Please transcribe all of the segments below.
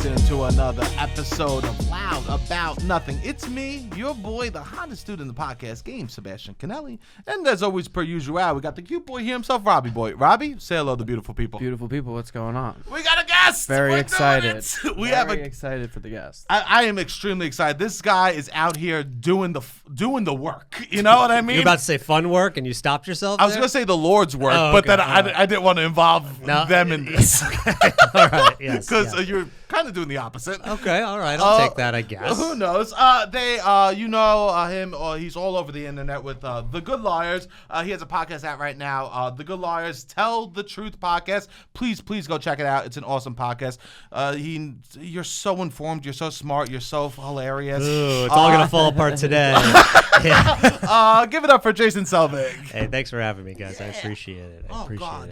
listen to another episode of Loud About Nothing. It's me, your boy, the hottest dude in the podcast game, Sebastian Canelli. And as always, per usual, we got the cute boy here himself, Robbie Boy. Robbie, say hello to beautiful people. Beautiful people, what's going on? We got a guest! Very excited. Very excited for the guest. I am extremely excited. This guy is out here doing the work. You know what I mean? You're about to say fun work and you stopped yourself I was going to say the Lord's work, but then I didn't want to involve them in this. All right, yes. Because you're kind of doing the opposite. Okay, all right, I'll take that, I guess. Who knows? Him. He's all over the internet with The Good Liars. He has a podcast out right now. The Good Liars Tell the Truth podcast. Please go check it out. It's an awesome podcast. You're so informed. You're so smart. You're so hilarious. Ooh, it's all gonna fall apart today. Give it up for Jason Selvig. Hey, thanks for having me, guys. I appreciate it.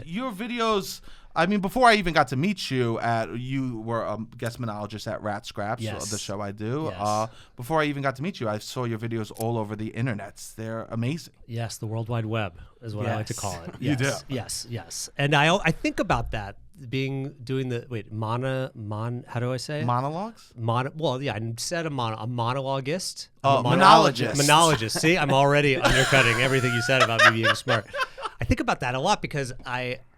Your videos. I mean, before I even got to meet you, you were a guest monologist at Rat Scraps, the show I do. Yes. Before I even got to meet you, I saw your videos all over the internets. They're amazing. Yes, the World Wide Web is what I like to call it. You do. Yes. And I think about that doing the how do I say it? Monologues? I said a monologuist. Monologist. Monologist. See, I'm already undercutting everything you said about me being smart. I think about that a lot because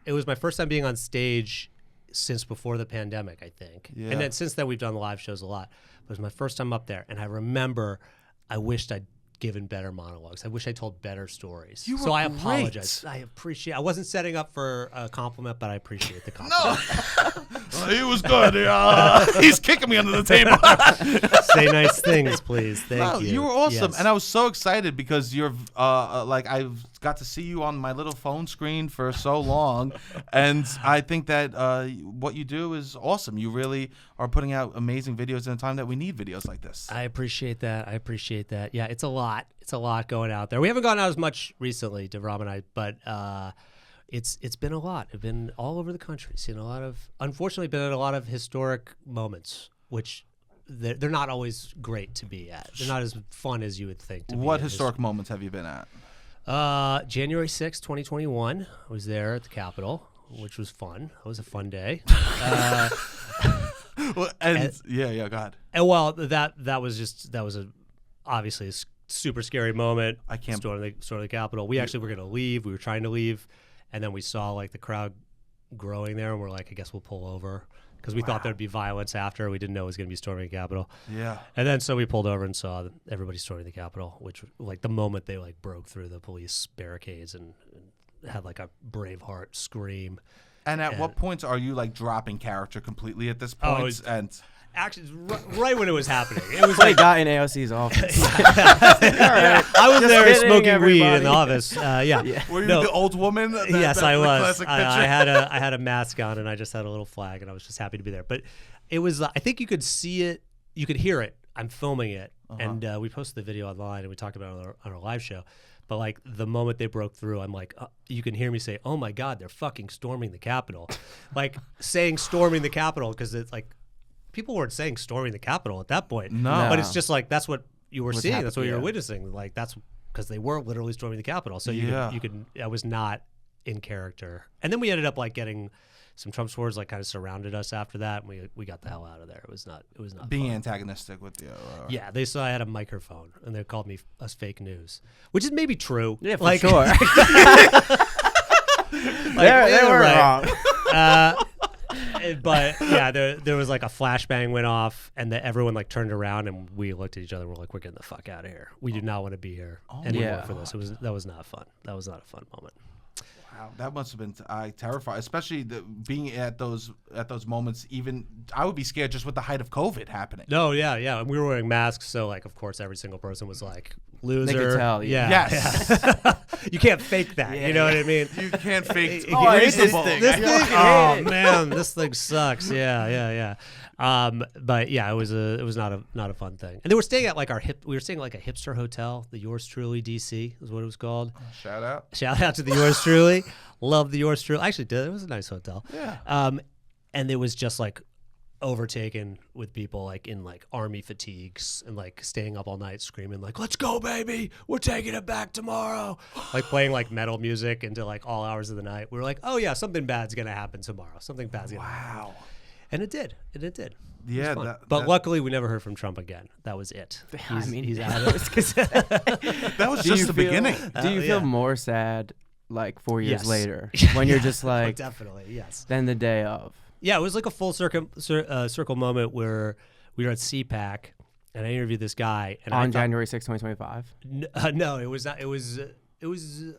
it was my first time being on stage since before the pandemic, I think. Yeah. And then since then, we've done live shows a lot. It was my first time up there, and I remember I wished I'd given better monologues. I wish I told better stories. So I apologize. I wasn't setting up for a compliment, but I appreciate the compliment. No. He was good. He's kicking me under the table. Say nice things, please. Thank you. You were awesome. Yes. And I was so excited because you're I've got to see you on my little phone screen for so long. And I think that what you do is awesome. You really are putting out amazing videos in a time that we need videos like this. I appreciate that. Yeah, it's a lot. It's a lot going out there. We haven't gone out as much recently, Davram and I, but it's been a lot. I've been all over the country, unfortunately, been at a lot of historic moments, which they're not always great to be at. They're not as fun as you would think. What historic moments have you been at? January 6th, 2021, I was there at the Capitol, which was fun. It was a fun day. Go ahead. And well, that was obviously a super scary moment. I can't storm the Capitol. We actually were going to leave. We were trying to leave, and then we saw like the crowd growing there, and we're like, I guess we'll pull over because we thought there'd be violence after. We didn't know it was going to be storming the Capitol. Yeah. And then so we pulled over and saw everybody storming the Capitol, which like the moment they like broke through the police barricades and had like a Braveheart scream. And at what points are you like dropping character completely at this point? Actually, right when it was happening. It was like got in AOC's office. I was there smoking weed in the office. Were you the old woman? Yes, I was. I had a mask on and I just had a little flag and I was just happy to be there. But it was. I think you could see it. You could hear it. I'm filming it, and we posted the video online and we talked about it on our live show. But like the moment they broke through, I'm like, you can hear me say, "Oh my God, they're fucking storming the Capitol!" Like saying "storming the Capitol" because it's like. People weren't saying storming the Capitol at that point. No. But it's just like that's what you were seeing. That's what you were yeah. witnessing. Like that's because they were literally storming the Capitol. So you could I was not in character. And then we ended up like getting some Trump supporters like kind of surrounded us after that, and we got the hell out of there. It was not being fun. Antagonistic with you. Yeah, they saw I had a microphone and they called me us fake news, which is maybe true. Yeah, for like, sure. They were wrong. But yeah, there was like a flashbang went off, and everyone like turned around, and we looked at each other. And we're like, we're getting the fuck out of here. We do not want to be here anymore for this. That was not fun. That was not a fun moment. Wow, that must have been terrifying, especially being at those moments. Even I would be scared just with the height of COVID happening. No, yeah. And we were wearing masks, so like, of course, every single person was like, loser. They could tell. Yeah. Yes. Yeah. You can't fake that. You know what I mean? You can't fake. I hate this thing. Oh man, this thing sucks. Yeah. But yeah, it was not a fun thing. And they were staying at like we were staying at like a hipster hotel, the Yours Truly DC is what it was called. Shout out to the Yours Truly. Love the Yours Truly. I actually did. It was a nice hotel. Yeah. And it was just like overtaken with people like in like army fatigues and like staying up all night screaming like, let's go baby, we're taking it back tomorrow, like playing like metal music into like all hours of the night. We were like, oh yeah, something bad's gonna happen tomorrow, something bad's gonna happen. And it did. And it did. Yeah, but luckily we never heard from Trump again. That was it. He's out of it. That was just the beginning. Do you feel more sad like 4 years Yes. later when you're just like definitely, yes. than the day of? Yeah, it was like a full circle moment where we were at CPAC and I interviewed this guy and January 6, 2025. No, it was not. It was.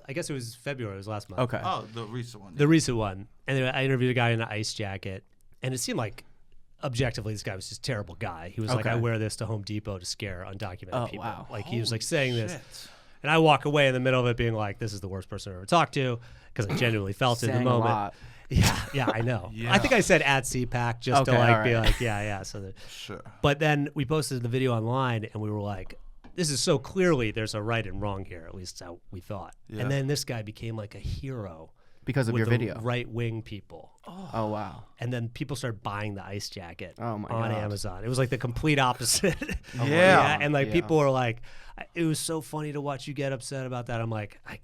I guess it was February. It was last month. Okay. Oh, the recent one. The recent one. And then I interviewed a guy in an ice jacket, and it seemed like objectively this guy was just a terrible guy. He was like, I wear this to Home Depot to scare undocumented people. Wow. Like he was like saying Shit. this. And I walk away in the middle of it being like, this is the worst person I've ever talked to, because I genuinely felt it in the Saying a moment. lot. Yeah, I know. Yeah. I think I said at CPAC just to Okay, like all be right. like, yeah. So that, Sure. but then we posted the video online and we were like, this is so clearly there's a right and wrong here, at least how we thought. Yeah. And then this guy became like a hero Because of with your the video. right-wing people. Oh wow. And then people started buying the ice jacket Oh, my on God. Amazon. It was like the complete opposite. Yeah. And like Yeah. people were like, it was so funny to watch you get upset about that. I'm like, I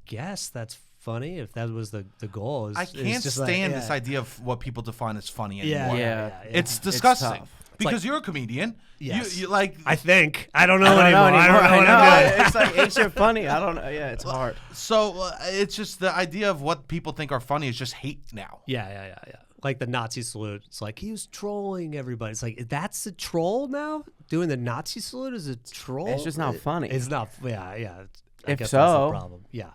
guess that's funny if that was the goal. I can't just stand like, this idea of what people define as funny anymore. Yeah. It's disgusting. tough. Because you're a comedian. Yes. You like. I think. I don't know I don't know anymore. anymore. I don't know what I'm doing. It's like, ain't shit funny? I don't know. Yeah, it's hard. So it's just the idea of what people think are funny is just hate now. Yeah. Like the Nazi salute. It's like he was trolling everybody. It's like that's a troll now. Doing the Nazi salute is a troll. It's just not funny. It's not. Yeah. I If guess so- that's the problem. Yeah.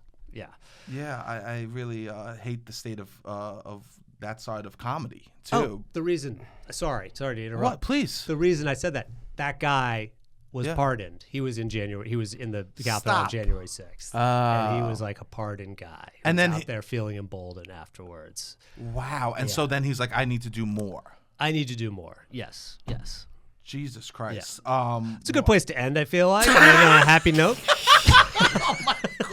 Yeah, I really hate the state of that side of comedy too. Oh, the reason. Sorry to interrupt. What? Please. The reason I said that guy was Yeah. pardoned. He was in January. He was in the Capitol on Stop. January 6th, and he Oh. was like a pardoned guy. He And was then out he- there feeling emboldened afterwards. Wow. And so then he's like, I need to do more. I need to do more. Yes. Jesus Christ. It's a good place to end. I feel like on a happy note.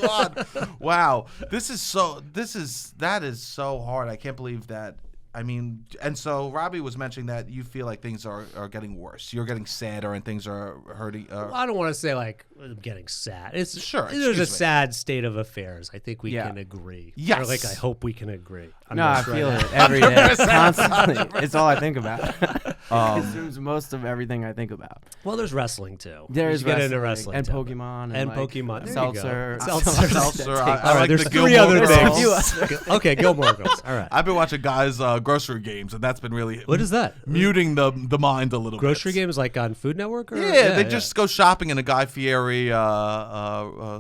God. Wow. That is so hard. I can't believe that. I mean, and so Robbie was mentioning that you feel like things are getting worse. You're getting sadder and things are hurting. I don't want to say like I'm getting sad. It's Sure, There's a excuse me. sad state of affairs. I think we Yeah. can agree. Yes. Or like I hope we can agree. I'm No, not I sure feel that- it every day, constantly. It's all I think about. It consumes most of everything I think about. Well, there's wrestling too. There You is should get into wrestling and too. Pokemon And like Pokemon. There you Seltzer, go. Seltzer. Seltzer. That I takes- All right, like there's the three Gilmore other Girls. things. Okay, Gilmore Girls. All right. I've been watching guys' grocery games, and that's been really What is that? muting the mind a little Grocery bit. games like on Food Network? Or? Yeah, they just go shopping in a Guy Fieri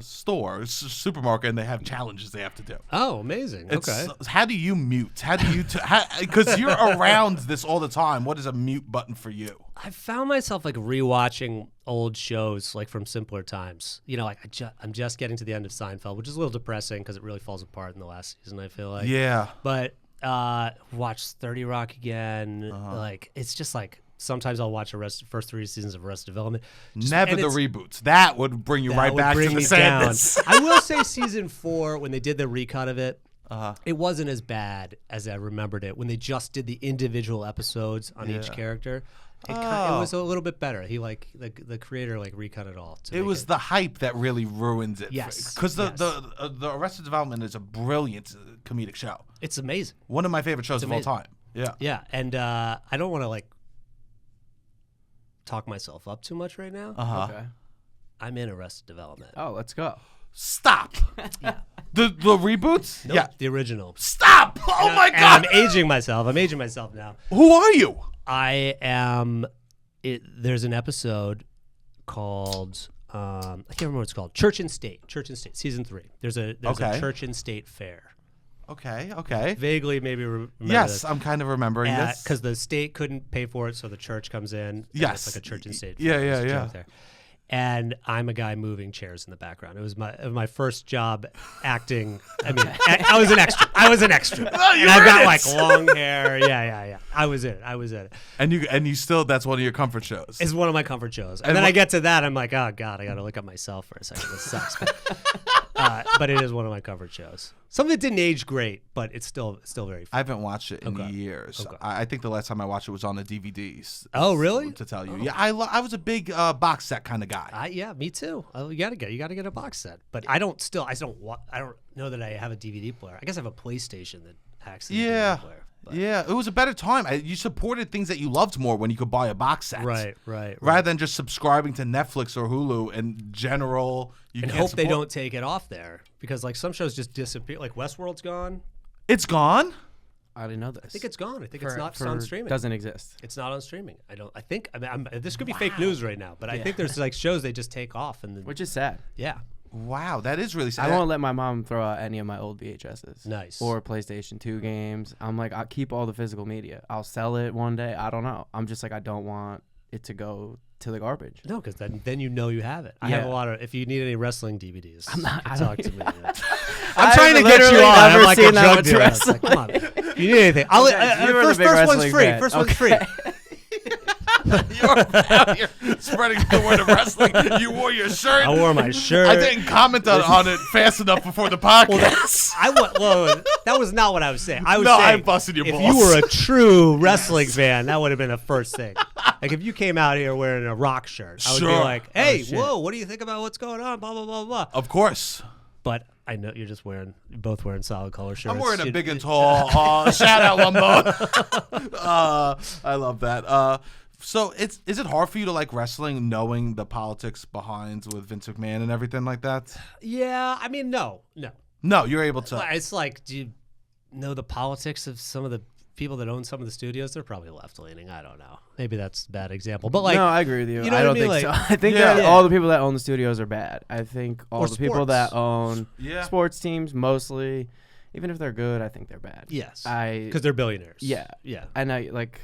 store, supermarket, and they have challenges they have to do. Oh, amazing. It's, Okay. How do you mute? How do you? Because you're around this all the time. What is a mute button for you? I found myself like rewatching old shows like from simpler times. You know, like I'm just getting to the end of Seinfeld, which is a little depressing because it really falls apart in the last season, I feel like. Yeah. But watch 30 Rock again. Like it's just like sometimes I'll watch the first 3 seasons of Arrested Development. Never and the it's- reboots. That would bring you that right would back to bring the me sadness. down. I will say season 4, when they did the recut of it, it wasn't as bad as I remembered it. When they just did the individual episodes on each character, it was a little bit better. He like the creator like recut it all. It was the hype that really ruins it. Yes, Because yes. the Arrested Development is a brilliant comedic show. It's amazing. One of my favorite shows of all amazing. time. Yeah. Yeah, and I don't want to like talk myself up too much right now. Okay. I'm in Arrested Development. Oh, let's go. Stop. The reboots? Nope, Yeah. the original. Stop. Oh my And God. I'm aging myself. I'm aging myself now. Who are you? I am. There's an episode called I can't remember what it's called. Church and State. Church and State. Season 3. There's a Okay. Church and State fair. Okay. Vaguely, maybe remember Yes, this. I'm kind of remembering this. Because the state couldn't pay for it, so the church comes in. and Yes. it's like a church and state. Yeah, fair. yeah, There's a yeah. joke there. And I'm a guy moving chairs in the background. It was my first job acting. I mean, I was an extra. And I've got like long hair. Yeah. I was in it. And you still, that's one of your comfort shows. It's one of my comfort shows. And And then what- I get to that, I'm like, oh God, I got to look at myself for a second. This sucks. But it is one of my comfort shows. Something that didn't age great, but it's still very fun. I haven't watched it in Okay. years. Okay. I think the last time I watched it was on the DVDs. Oh, really? To tell you, yeah, I was a big box set kind of guy. Yeah, me too. You gotta get a box set, but I don't know that I have a DVD player. I guess I have a PlayStation that accident. Yeah. Player, yeah, it was a better time. You supported things that you loved more when you could buy a box set. Right. Rather than just subscribing to Netflix or Hulu in general. You and can't hope they support- don't take it off there because like some shows just disappear. Like Westworld's gone. It's gone? I didn't know this. I think it's gone. I think it's not on streaming. Doesn't exist. It's not on streaming. I mean, this could be fake news right now, but I think there's like shows they just take off and then, Which is sad. yeah. Wow, that is really sad. I won't let my mom throw out any of my old VHSs. Nice. Or PlayStation 2 games. I'm like, I'll keep all the physical media. I'll sell it one day. I don't know. I'm just like, I don't want it to go to the garbage. No, because then you know you have it. I have a lot of. If you need any wrestling DVDs, talk to me. I'm trying to get you on. I'm like a drug dealer. Like, come on. If you need anything, first one's free. Fan. First one's free. You're out here spreading the word of wrestling. You wore your shirt. I wore my shirt. I didn't comment on it fast enough before the podcast. That was not what I was saying. I was No, saying I busted your balls. if you were a true wrestling fan, that would have been the first thing. Like if you came out here wearing a rock shirt, I would be Sure. like, "Hey, whoa, what do you think about what's going on?" Blah blah blah blah. Of course. But I know you're both wearing solid color shirts. I'm wearing a big and tall. Shout out Lumbo. I love that. So is it hard for you to like wrestling, knowing the politics behind with Vince McMahon and everything like that? Yeah, I mean, no. No, you're able to. It's like, do you know the politics of some of the people that own some of the studios? They're probably left leaning. I don't know. Maybe that's a bad example. But like, no, I agree with you. You know I what don't I mean? think Like, so. I think that all the people that own the studios are bad. I think all the people that own sports teams, mostly, even if they're good, I think they're bad. Yes, because they're billionaires. Yeah. And I like.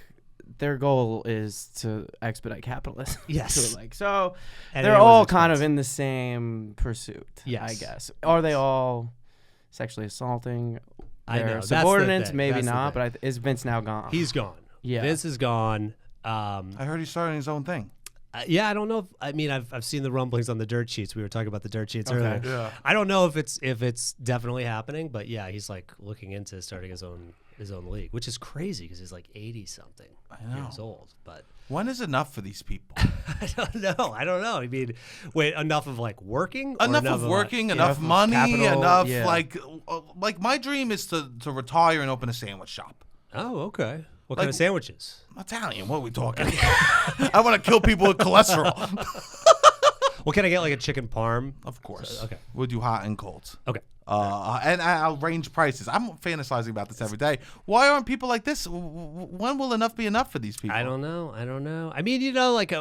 Their goal is to expedite capitalism. Yes. So And they're all kind of in the same pursuit, yes. I guess. Are they all sexually assaulting I know. their That's the subordinates? thing. Maybe That's the not, thing. but is Vince now gone? He's gone. Yeah. Vince is gone. I heard he's starting his own thing. Yeah, I don't know. I've seen the rumblings on the dirt sheets. We were talking about the dirt sheets earlier. Yeah. I don't know if it's definitely happening, but yeah, he's like looking into starting his own league, which is crazy because he's like 80 something years old. But when is enough for these people? I don't know. I mean, wait, enough of like working? Or Enough of working, enough money, like my dream is to retire and open a sandwich shop. Oh, okay. What kind of sandwiches? Italian. What are we talking? I want to kill people with cholesterol. Well, can I get like a chicken parm? Of course. Okay. We'll do hot and cold. Okay. And I'll range prices. I'm fantasizing about this every day. Why aren't people like this? When will enough be enough for these people? I don't know. I mean, like,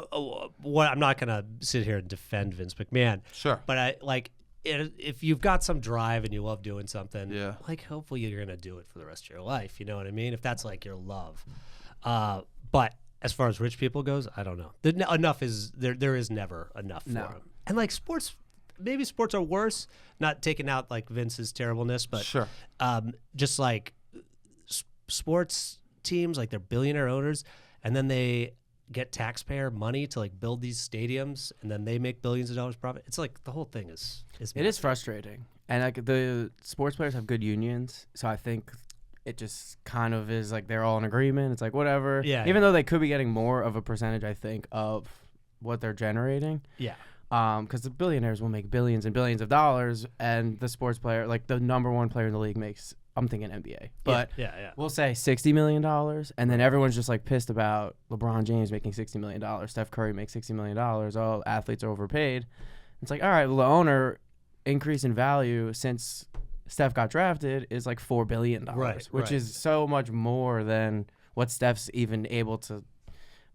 what? I'm not gonna sit here and defend Vince McMahon. Sure. But if you've got some drive and you love doing something, like hopefully you're gonna do it for the rest of your life. You know what I mean? If that's like your love. But as far as rich people goes, I don't know. Enough is there. There is never enough for them. And like sports. Maybe sports are worse, not taking out like Vince's terribleness, but sure. Just like sports teams, like they're billionaire owners, and then they get taxpayer money to like build these stadiums, and then they make billions of dollars profit. It's like the whole thing is. It is frustrating, and like the sports players have good unions, so I think it just kind of is like they're all in agreement. It's like whatever. Yeah. Even though they could be getting more of a percentage, I think, of what they're generating. Yeah. Because the billionaires will make billions and billions of dollars, and the sports player, like the number one player in the league, makes, I'm thinking NBA, but we'll say $60 million, and then everyone's just like pissed about LeBron James making $60 million, Steph Curry makes $60 million, oh, athletes are overpaid. It's like, all right, well, the owner increase in value since Steph got drafted is like $4 billion, which is so much more than what Steph's even able to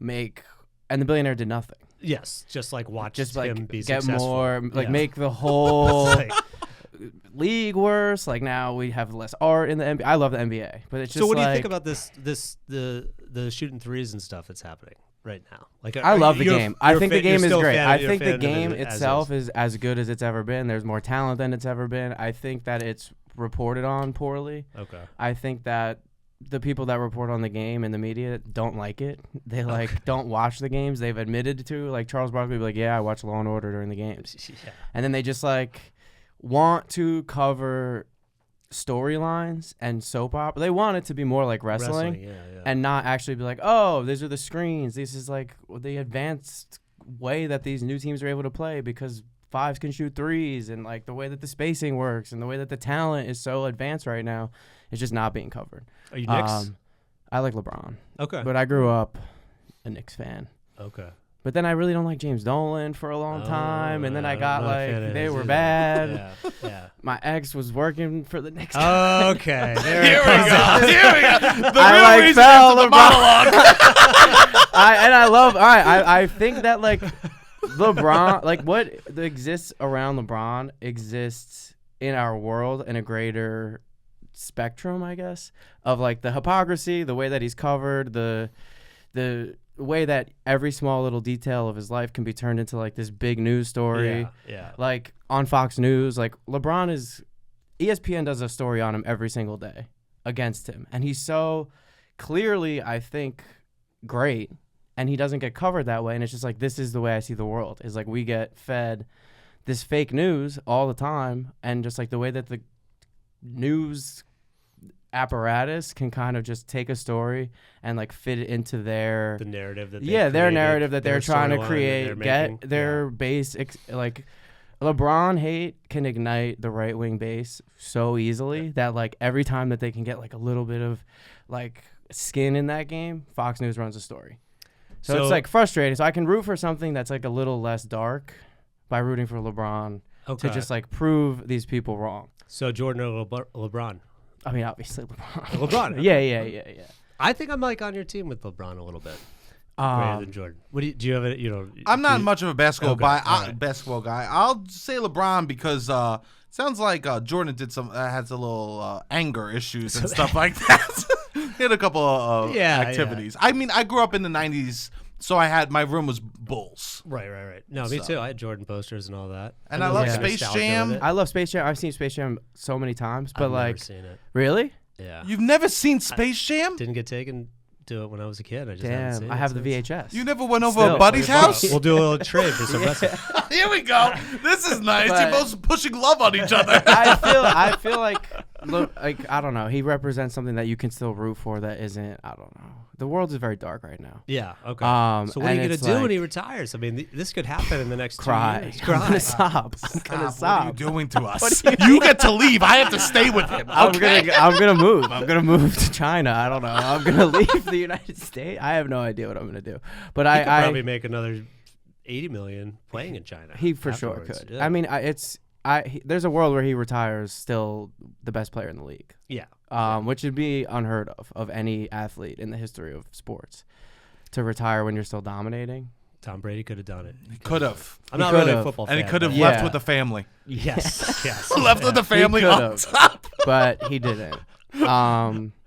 make, and the billionaire did nothing. Yes, just like watch just like him be get successful. more, like make the whole Like, league worse. Like now we have less art in the NBA. I love the NBA, but it's just so what do you like, think about the shooting threes and stuff that's happening right now? Like I love the game. I think the game is great. I You're think a the fan game of it itself is as good as it's ever been. There's more talent than it's ever been. I think that it's reported on poorly. Okay. I think that the people that report on the game in the media don't like it. They don't watch the games. They've admitted to, like Charles Barkley will be like, yeah, I watch Law and Order during the games. Yeah. And then they just like want to cover storylines and soap opera. They want it to be more like wrestling. And not actually be like, oh, these are the screens. This is like the advanced way that these new teams are able to play because fives can shoot threes, and like the way that the spacing works and the way that the talent is so advanced right now is just not being covered. Are you Knicks? I like LeBron. Okay. But I grew up a Knicks fan. Okay. But then I really don't like James Dolan for a long time, and then I got like they were either. bad. Yeah. My ex was working for the Knicks. Okay. Here we go. Here we go. The I real like reason fell is the LeBron. monologue. I think that like LeBron, like what exists around LeBron exists in our world in a greater spectrum, I guess, of like the hypocrisy, the way that he's covered, the way that every small little detail of his life can be turned into like this big news story. Yeah. Like on Fox News, like ESPN does a story on him every single day against him. And he's so clearly, I think, great. And he doesn't get covered that way. And it's just like, this is the way I see the world. Is like we get fed this fake news all the time. And just like the way that the news apparatus can kind of just take a story and like fit it into the narrative that their narrative that they're trying to create, get their base like LeBron hate can ignite the right wing base so easily that like every time that they can get like a little bit of like skin in that game, Fox News runs a story. So it's like frustrating. So I can root for something that's like a little less dark by rooting for LeBron to just like prove these people wrong. So Jordan or LeBron? I mean, obviously LeBron. LeBron. Yeah. I think I'm like on your team with LeBron a little bit. Greater than Jordan. What do you have? I'm not much of a basketball guy. I'll say LeBron because sounds like Jordan did has a little anger issues and stuff like that. He had a couple of activities. Yeah. I mean, I grew up in the '90s, so my room was Bulls. Right. No, me too. I had Jordan posters and all that. And I love Space Jam. I love Space Jam. I've seen Space Jam so many times, but I've like, never seen it. Really? Yeah. You've never seen Space Jam? Didn't get taken to it when I was a kid. I just haven't seen it. I have the VHS. You never went over a buddy's house? We'll do a little trade for some wrestling. Here we go. This is nice. You're both pushing love on each other. I feel like I don't know. He represents something that you can still root for that isn't. I don't know. The world is very dark right now. Yeah. Okay. So what are you gonna do when he retires? I mean, this could happen in the next 2 years. I'm gonna stop. What are you doing to us? You get to leave. I have to stay with him. Okay? I'm gonna move. I'm gonna move to China. I don't know. I'm gonna leave the United States. I have no idea what I'm gonna do. But he could probably make another $80 million playing in China. He for sure could. Yeah. I mean, there's a world where he retires still the best player in the league. Yeah. Which would be unheard of any athlete in the history of sports to retire when you're still dominating. Tom Brady could have done it. He could have. I'm not really a football fan. And he could have left with the family. Yes. Left with the family on top. But he didn't.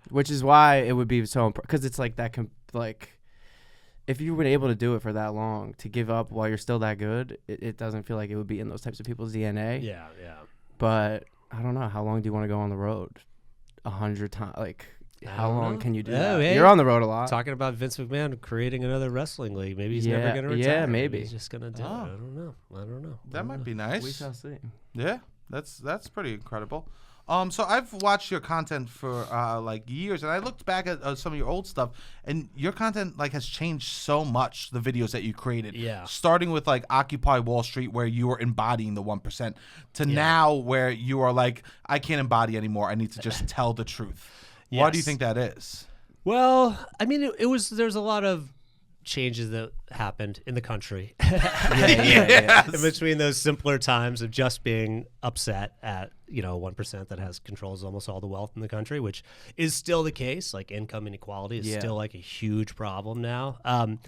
Which is why it would be so because it's like that if you've been able to do it for that long, to give up while you're still that good, it doesn't feel like it would be in those types of people's DNA. Yeah. But I don't know. How long do you want to go on the road? 100 times? Like, how long can you do that? Hey, you're on the road a lot. Talking about Vince McMahon creating another wrestling league. Maybe he's never going to retire. Yeah, maybe. He's just going to do it. I don't know. That might be nice. We shall see. Yeah, that's pretty incredible. So I've watched your content for like years, and I looked back at some of your old stuff, and your content like has changed so much. The videos that you created, starting with like Occupy Wall Street, where you were embodying the 1%, to now where you are like, I can't embody anymore. I need to just tell the truth. Why do you think that is? Well, I mean, there's a lot of changes that happened in the country in between those simpler times of just being upset at 1% that has controls almost all the wealth in the country, which is still the case. Like income inequality is still like a huge problem now.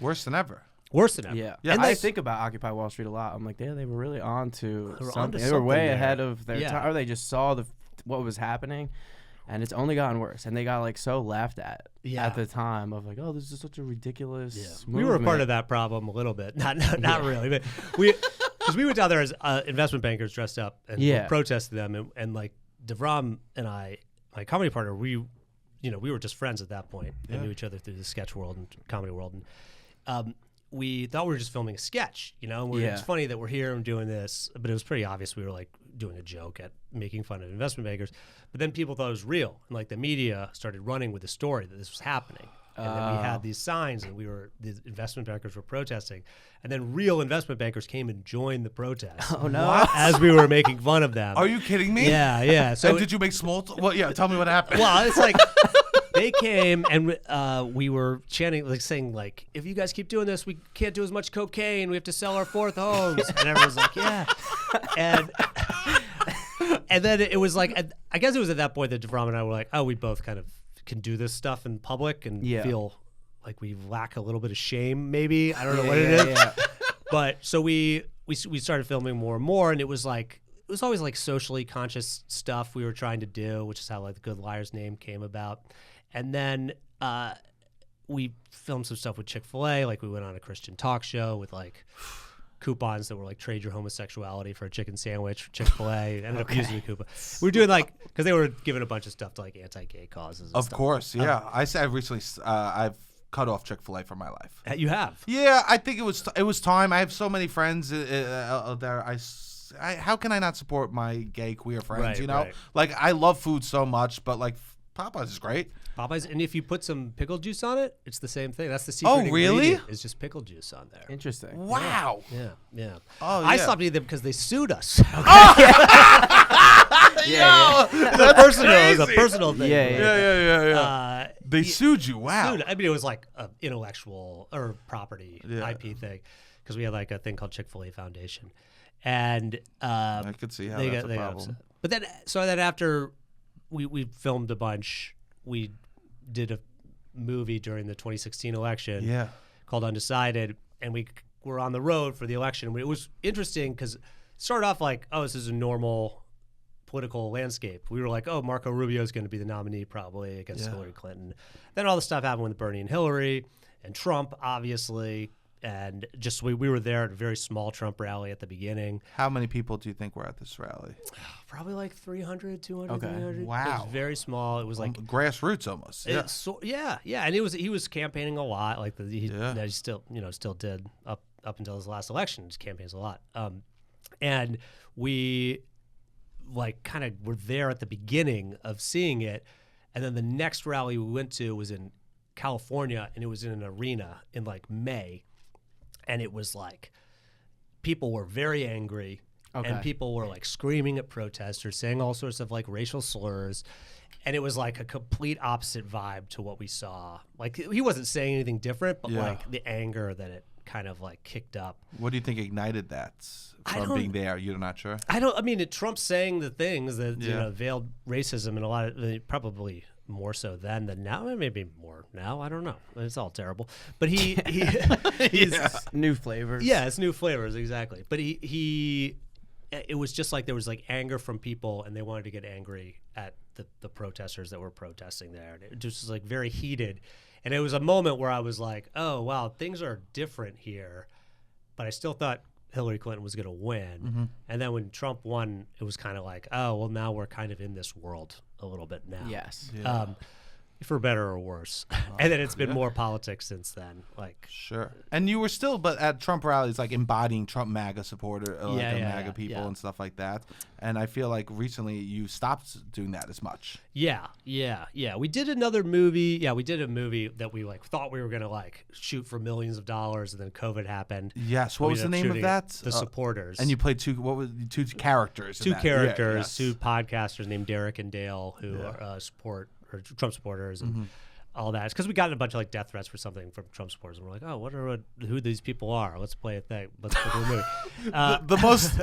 Worse than ever. Yeah. And I think about Occupy Wall Street a lot. I'm like, they were really on to something. They were way ahead of their time, or they just saw what was happening. And it's only gotten worse. And they got like so laughed at the time of like, oh, this is such a ridiculous movement. We were a part of that problem a little bit. Not really. But because we went down there as investment bankers dressed up and protested them. And like Davram and I, my comedy partner, we were just friends at that point. And knew each other through the sketch world and comedy world. And we thought we were just filming a sketch, it's funny that we're here and doing this, but it was pretty obvious we were like doing a joke at making fun of investment bankers. But then people thought it was real, and like the media started running with the story that this was happening. And then we had these signs, and the investment bankers were protesting, and then real investment bankers came and joined the protest. Oh no! What? As we were making fun of them. Are you kidding me? Yeah. So did you make small? Well, yeah. Tell me what happened. Well, it's like they came and we were chanting, like saying, like, if you guys keep doing this, we can't do as much cocaine. We have to sell our 4th homes. And everyone's like, yeah. And then it was like, I guess it was at that point that Davram and I were like, oh, we both kind of can do this stuff in public and feel like we lack a little bit of shame, maybe. I don't know what it is. Yeah. But so we started filming more and more, and it was always like socially conscious stuff we were trying to do, which is how like the Good Liars name came about. And then we filmed some stuff with Chick-fil-A. Like we went on a Christian talk show with like coupons that were like trade your homosexuality for a chicken sandwich. Chick-fil-A ended up using the coupon. We were doing like, because they were giving a bunch of stuff to like anti-gay causes. And of stuff. Course, yeah. I said recently I've cut off Chick-fil-A from my life. You have? Yeah, I think it was time. I have so many friends there. How can I not support my gay queer friends? Right, you know, right. like I love food so much, but like Popeyes is great. Popeyes, and if you put some pickle juice on it, it's the same thing. That's the secret. Oh, really? ingredient, is just pickle juice on there. Interesting. Wow. Yeah. Oh, yeah. I stopped eating them because they sued us. Okay? Yeah. It was a personal thing. Yeah. They sued you. Wow. I mean, it was like an intellectual or property IP thing, because we had like a thing called Chick-fil-A Foundation, and I could see how that's a problem. But then after we filmed a bunch, we did a movie during the 2016 election called Undecided, and we were on the road for the election. It was interesting because it started off like, oh, this is a normal political landscape. We were like, oh, Marco Rubio is going to be the nominee probably against Hillary Clinton. Then all the stuff happened with Bernie and Hillary and Trump, obviously. And just we were there at a very small Trump rally at the beginning. How many people do you think were at this rally? Probably like 300, 200, Okay. 300. Wow. It was very small. It was like grassroots almost. Yeah. And he was campaigning a lot. Like he still did up until his last election. He campaigns a lot. And we like kind of were there at the beginning of seeing it. And then the next rally we went to was in California, and it was in an arena in like May. And it was like people were very angry, and people were like screaming at protesters, saying all sorts of like racial slurs. And it was like a complete opposite vibe to what we saw. Like he wasn't saying anything different, but like the anger that it kind of like kicked up. What do you think ignited that from being there? You're not sure? I mean, Trump saying the things that veiled racism, and a lot of probably more so then than now. Maybe more now. I don't know. It's all terrible. But he's new flavors. Yeah, it's new flavors, exactly. But it was just like there was like anger from people, and they wanted to get angry at the protesters that were protesting there. And it just was like very heated. And it was a moment where I was like, oh, wow, things are different here. But I still thought Hillary Clinton was going to win. Mm-hmm. And then when Trump won, it was kind of like, oh, well, now we're kind of in this world a little bit now. Yes. Yeah. For better or worse. And then it's been more politics since then. Like, sure. And you were still, but at Trump rallies, like embodying Trump MAGA supporter, MAGA people and stuff like that. And I feel like recently you stopped doing that as much. Yeah. We did another movie. Yeah, we did a movie that we like thought we were gonna like shoot for millions of dollars, and then COVID happened. Yes. What was the name of that? The Supporters. And you played two characters. Two podcasters named Derek and Dale who support Trump supporters and all that. It's because we got a bunch of like death threats for something from Trump supporters, and we're like, who these people are? Let's play a thing. Let's play a movie. The most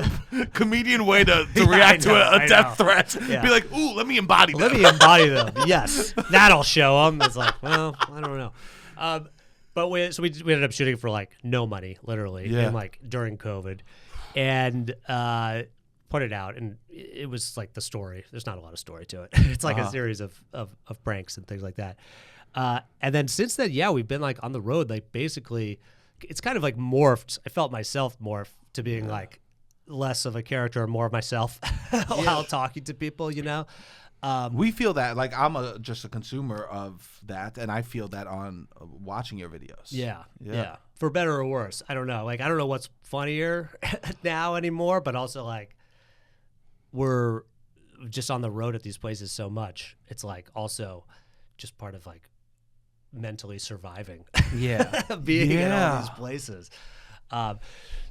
comedian way to react to a death threat. Be like, ooh, let me embody them. Let me embody them. Yes, that'll show them. It's like, well, I don't know. But we ended up shooting for like no money, literally, and like during COVID, and put it out, and it was like the story. There's not a lot of story to it. It's like a series of pranks and things like that. And then since then, we've been like on the road. Like basically, it's kind of like morphed. I felt myself morph to being like less of a character and more of myself while talking to people. You know, we feel that. Like I'm just a consumer of that, and I feel that on watching your videos. Yeah. For better or worse, I don't know. Like I don't know what's funnier now anymore, but also like, we're just on the road at these places so much. It's like also just part of like mentally surviving. Yeah. Being in all these places.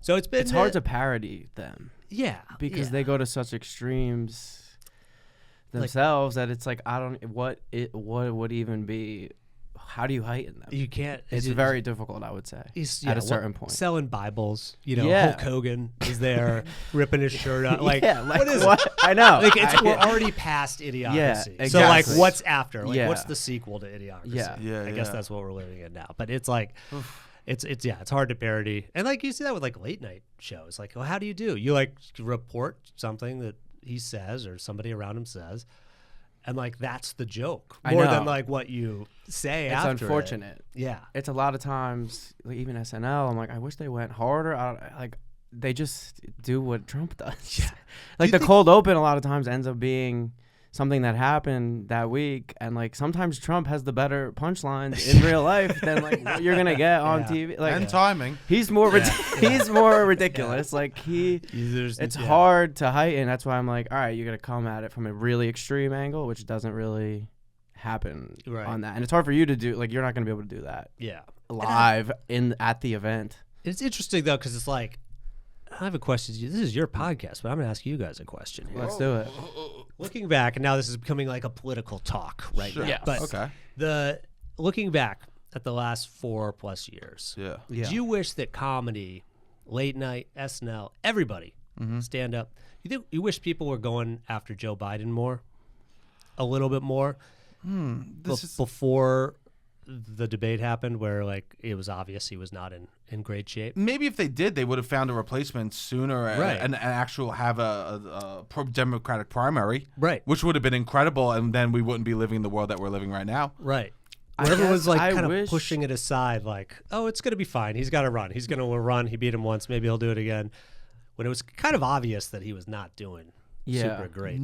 So it's hard to parody them. Yeah. Because they go to such extremes themselves that it's like, what would even be, how do you heighten them? You can't. It's very difficult, I would say, at a certain point. Selling Bibles, Hulk Hogan is there ripping his shirt out. Like, what is what? I know. Like, we're already past Idiocracy. Yeah, exactly. So, like, what's after? Like, what's the sequel to Idiocracy? Yeah. I guess that's what we're living in now. But it's like, it's hard to parody. And, like, you see that with, like, late night shows. Like, well, how do? You, like, report something that he says or somebody around him says. And, like, that's the joke more than, like, what you say after. It's unfortunate. Yeah. It's a lot of times, like, even SNL, I'm like, I wish they went harder. They just do what Trump does. Yeah. Like, the cold open a lot of times ends up being something that happened that week. And, like, sometimes Trump has the better punchlines in real life than, like, what you're going to get on TV. Like, and timing. He's more he's more ridiculous. Like, it's hard to heighten. That's why I'm like, all right, you got to come at it from a really extreme angle, which doesn't really happen on that. And it's hard for you to do. Like, you're not going to be able to do that live at the event. It's interesting, though, because it's like, I have a question. This is your podcast, but I'm going to ask you guys a question here. Let's do it. Looking back, and now this is becoming like a political talk right now. Yes. But looking back at the last 4+ years, do you wish that comedy, late night, SNL, everybody, stand up, you wish people were going after Joe Biden more? A little bit more? Before the debate happened, where like it was obvious he was not in great shape. Maybe if they did, they would have found a replacement sooner, and actual have a Democratic primary, which would have been incredible, and then we wouldn't be living in the world that we're living right now. Where everyone's like kind of pushing it aside, like, oh, it's going to be fine. He's got to run. He's going to run. He beat him once. Maybe he'll do it again. When it was kind of obvious that he was not doing super great.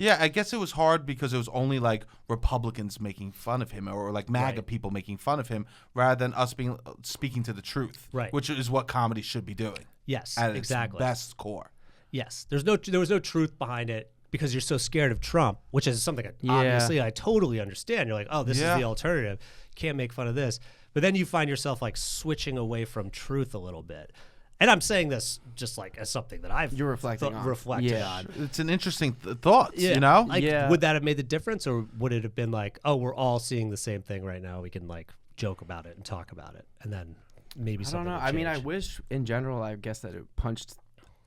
Yeah, I guess it was hard because it was only like Republicans making fun of him or like MAGA people making fun of him rather than us speaking to the truth, which is what comedy should be doing. Yes, at exactly. its best core. Yes, there was no truth behind it because you're so scared of Trump, which is something obviously I totally understand. You're like, oh, this is the alternative. Can't make fun of this. But then you find yourself like switching away from truth a little bit. And I'm saying this just like as something that I've reflected on. It's an interesting thought, you know? Like, would that have made the difference, or would it have been like, oh, we're all seeing the same thing right now. We can like joke about it and talk about it, and then maybe something. I don't know. I mean, I wish in general, I guess that it punched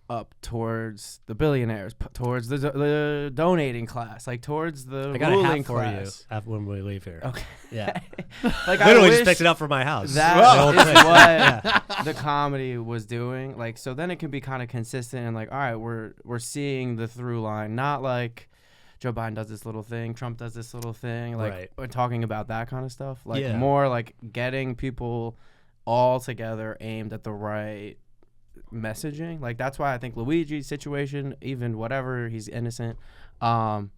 up towards the billionaires, towards the donating class, like towards the ruling class. For you when we leave here. Okay. Yeah. Like literally just picked it up from my house. That is what the comedy was doing. Like, so then it can be kind of consistent and like, all right, we're seeing the through line, not like Joe Biden does this little thing, Trump does this little thing, like we're talking about that kind of stuff. Like more like getting people all together aimed at the right messaging. Like, that's why I think Luigi's situation, even whatever, he's innocent, but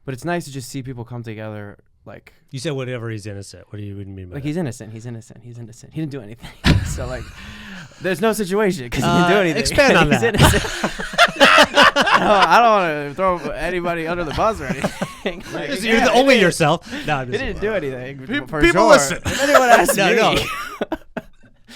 it's nice to just see people come together. Like, you said whatever, he's innocent. What do you mean by like that? He's innocent he didn't do anything. So like there's no situation because he didn't do anything. Expand on he's that. Innocent. I don't want to throw anybody under the bus or anything. Like, you're only yourself. No, he didn't do anything. People listen. If anyone asks me.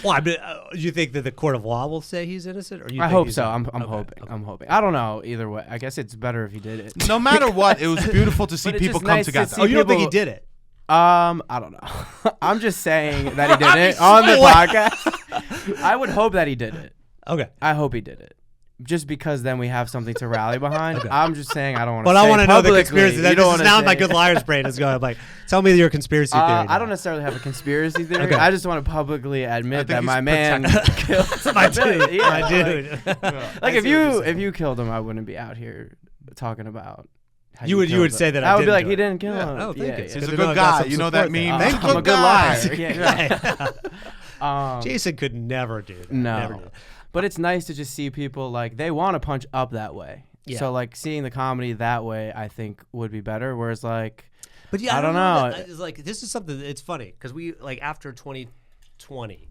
Well, I mean, do you think that the court of law will say he's innocent, or I hope so. I'm hoping. I'm hoping. I don't know. Either way, I guess it's better if he did it. No matter what, it was beautiful to see people come together. Oh, you don't think he did it? I don't know. I'm just saying that he did it on the podcast. I would hope that he did it. Okay. I hope he did it. Just because then we have something to rally behind. Okay. I'm just saying I don't want to. But I want to know the conspiracy. This is now my good liar's brain is going like, tell me your conspiracy theory. I don't necessarily have a conspiracy theory. Okay. I just want to publicly admit that my man killed my dude. My dude. Like if you killed him, I wouldn't be out here talking about. You would say that I would be like, he didn't kill him. Oh, thank you. He's a good guy. You know that meme? I'm a good liar. Jason could never do that. No. Never do that. But it's nice to just see people like they want to punch up that way. Yeah. So like seeing the comedy that way, I think would be better. Whereas like, but yeah, I don't know. It's like this is something. It's funny because we like after 2020,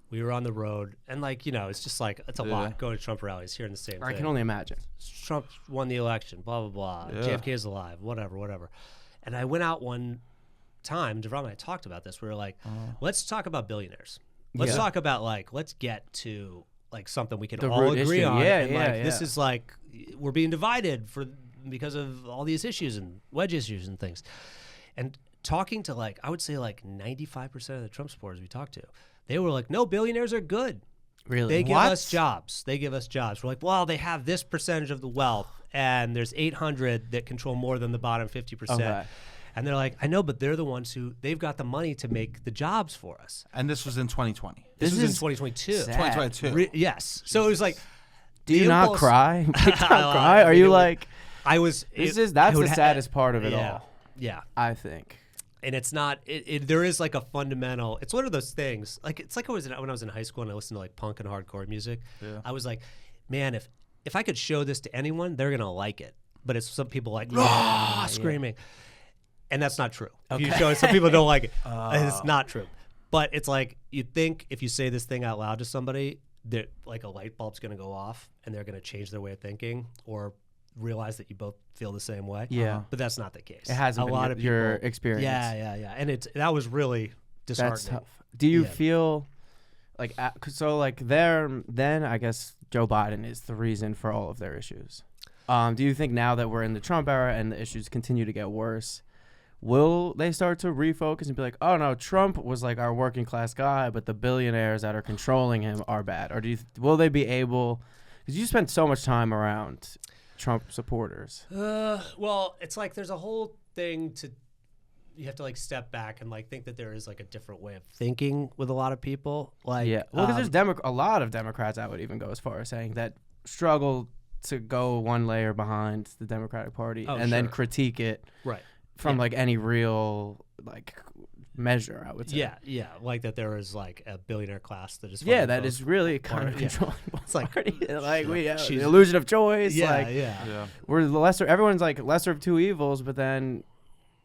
we were on the road and like it's just like it's a lot going to Trump rallies, hearing the same thing. I can only imagine. Trump won the election. Blah blah blah. JFK is alive. Whatever. And I went out one time, Davram and I talked about this. We were like, let's talk about billionaires. Let's talk about let's get to something we can all agree on. This is we're being divided because of all these issues and wedge issues and things. And talking to I would say 95% of the Trump supporters we talked to, they were like, no, billionaires are good. Really? They give us jobs. They give us jobs. We're like, well, they have this percentage of the wealth, and there's 800 that control more than the bottom 50%. Okay. And they're like, I know, but they're the ones they've got the money to make the jobs for us. And this was in 2020. This was in 2022. Sad. 2022. Yes. So it was like, do you not cry? Cry? Are you like? I was. That's the saddest part of it all. Yeah. I think. And it's not. There is a fundamental. It's one of those things. It's like when I was in high school and I listened to punk and hardcore music. Yeah. I was like, man, if I could show this to anyone, they're gonna like it. But it's some people screaming. Yeah. And that's not true. Okay. If you show it, some people don't like it. It's not true. But it's you think if you say this thing out loud to somebody, that a light bulb's going to go off and they're going to change their way of thinking or realize that you both feel the same way. Yeah. But that's not the case. It hasn't been of your experience. Yeah. And that was really disheartening. That's tough. Do you feel then I guess Joe Biden is the reason for all of their issues. Do you think now that we're in the Trump era and the issues continue to get worse, will they start to refocus and be like, oh, no, Trump was our working class guy, but the billionaires that are controlling him are bad? Or will they be able – because you spent so much time around Trump supporters. Well, it's there's a whole thing you have to step back and think that there is a different way of thinking with a lot of people. Well, because there's a lot of Democrats, I would even go as far as saying, that struggle to go one layer behind the Democratic Party then critique it. Right. From any real measure, I would say. Yeah, that there is a billionaire class that is. That is really kind of controlling. It's we have the illusion of choice. Yeah. We're the lesser. Everyone's lesser of two evils, but then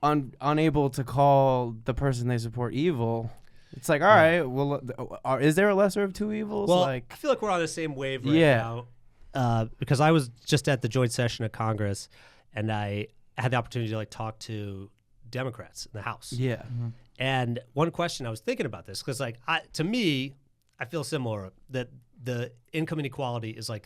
unable to call the person they support evil. It's all right. Well, is there a lesser of two evils? Well, I feel we're on the same wave right now. Because I was just at the joint session of Congress, and I had the opportunity to talk to Democrats in the House. Yeah. Mm-hmm. And one question I was thinking about this, because to me, I feel similar that the income inequality is an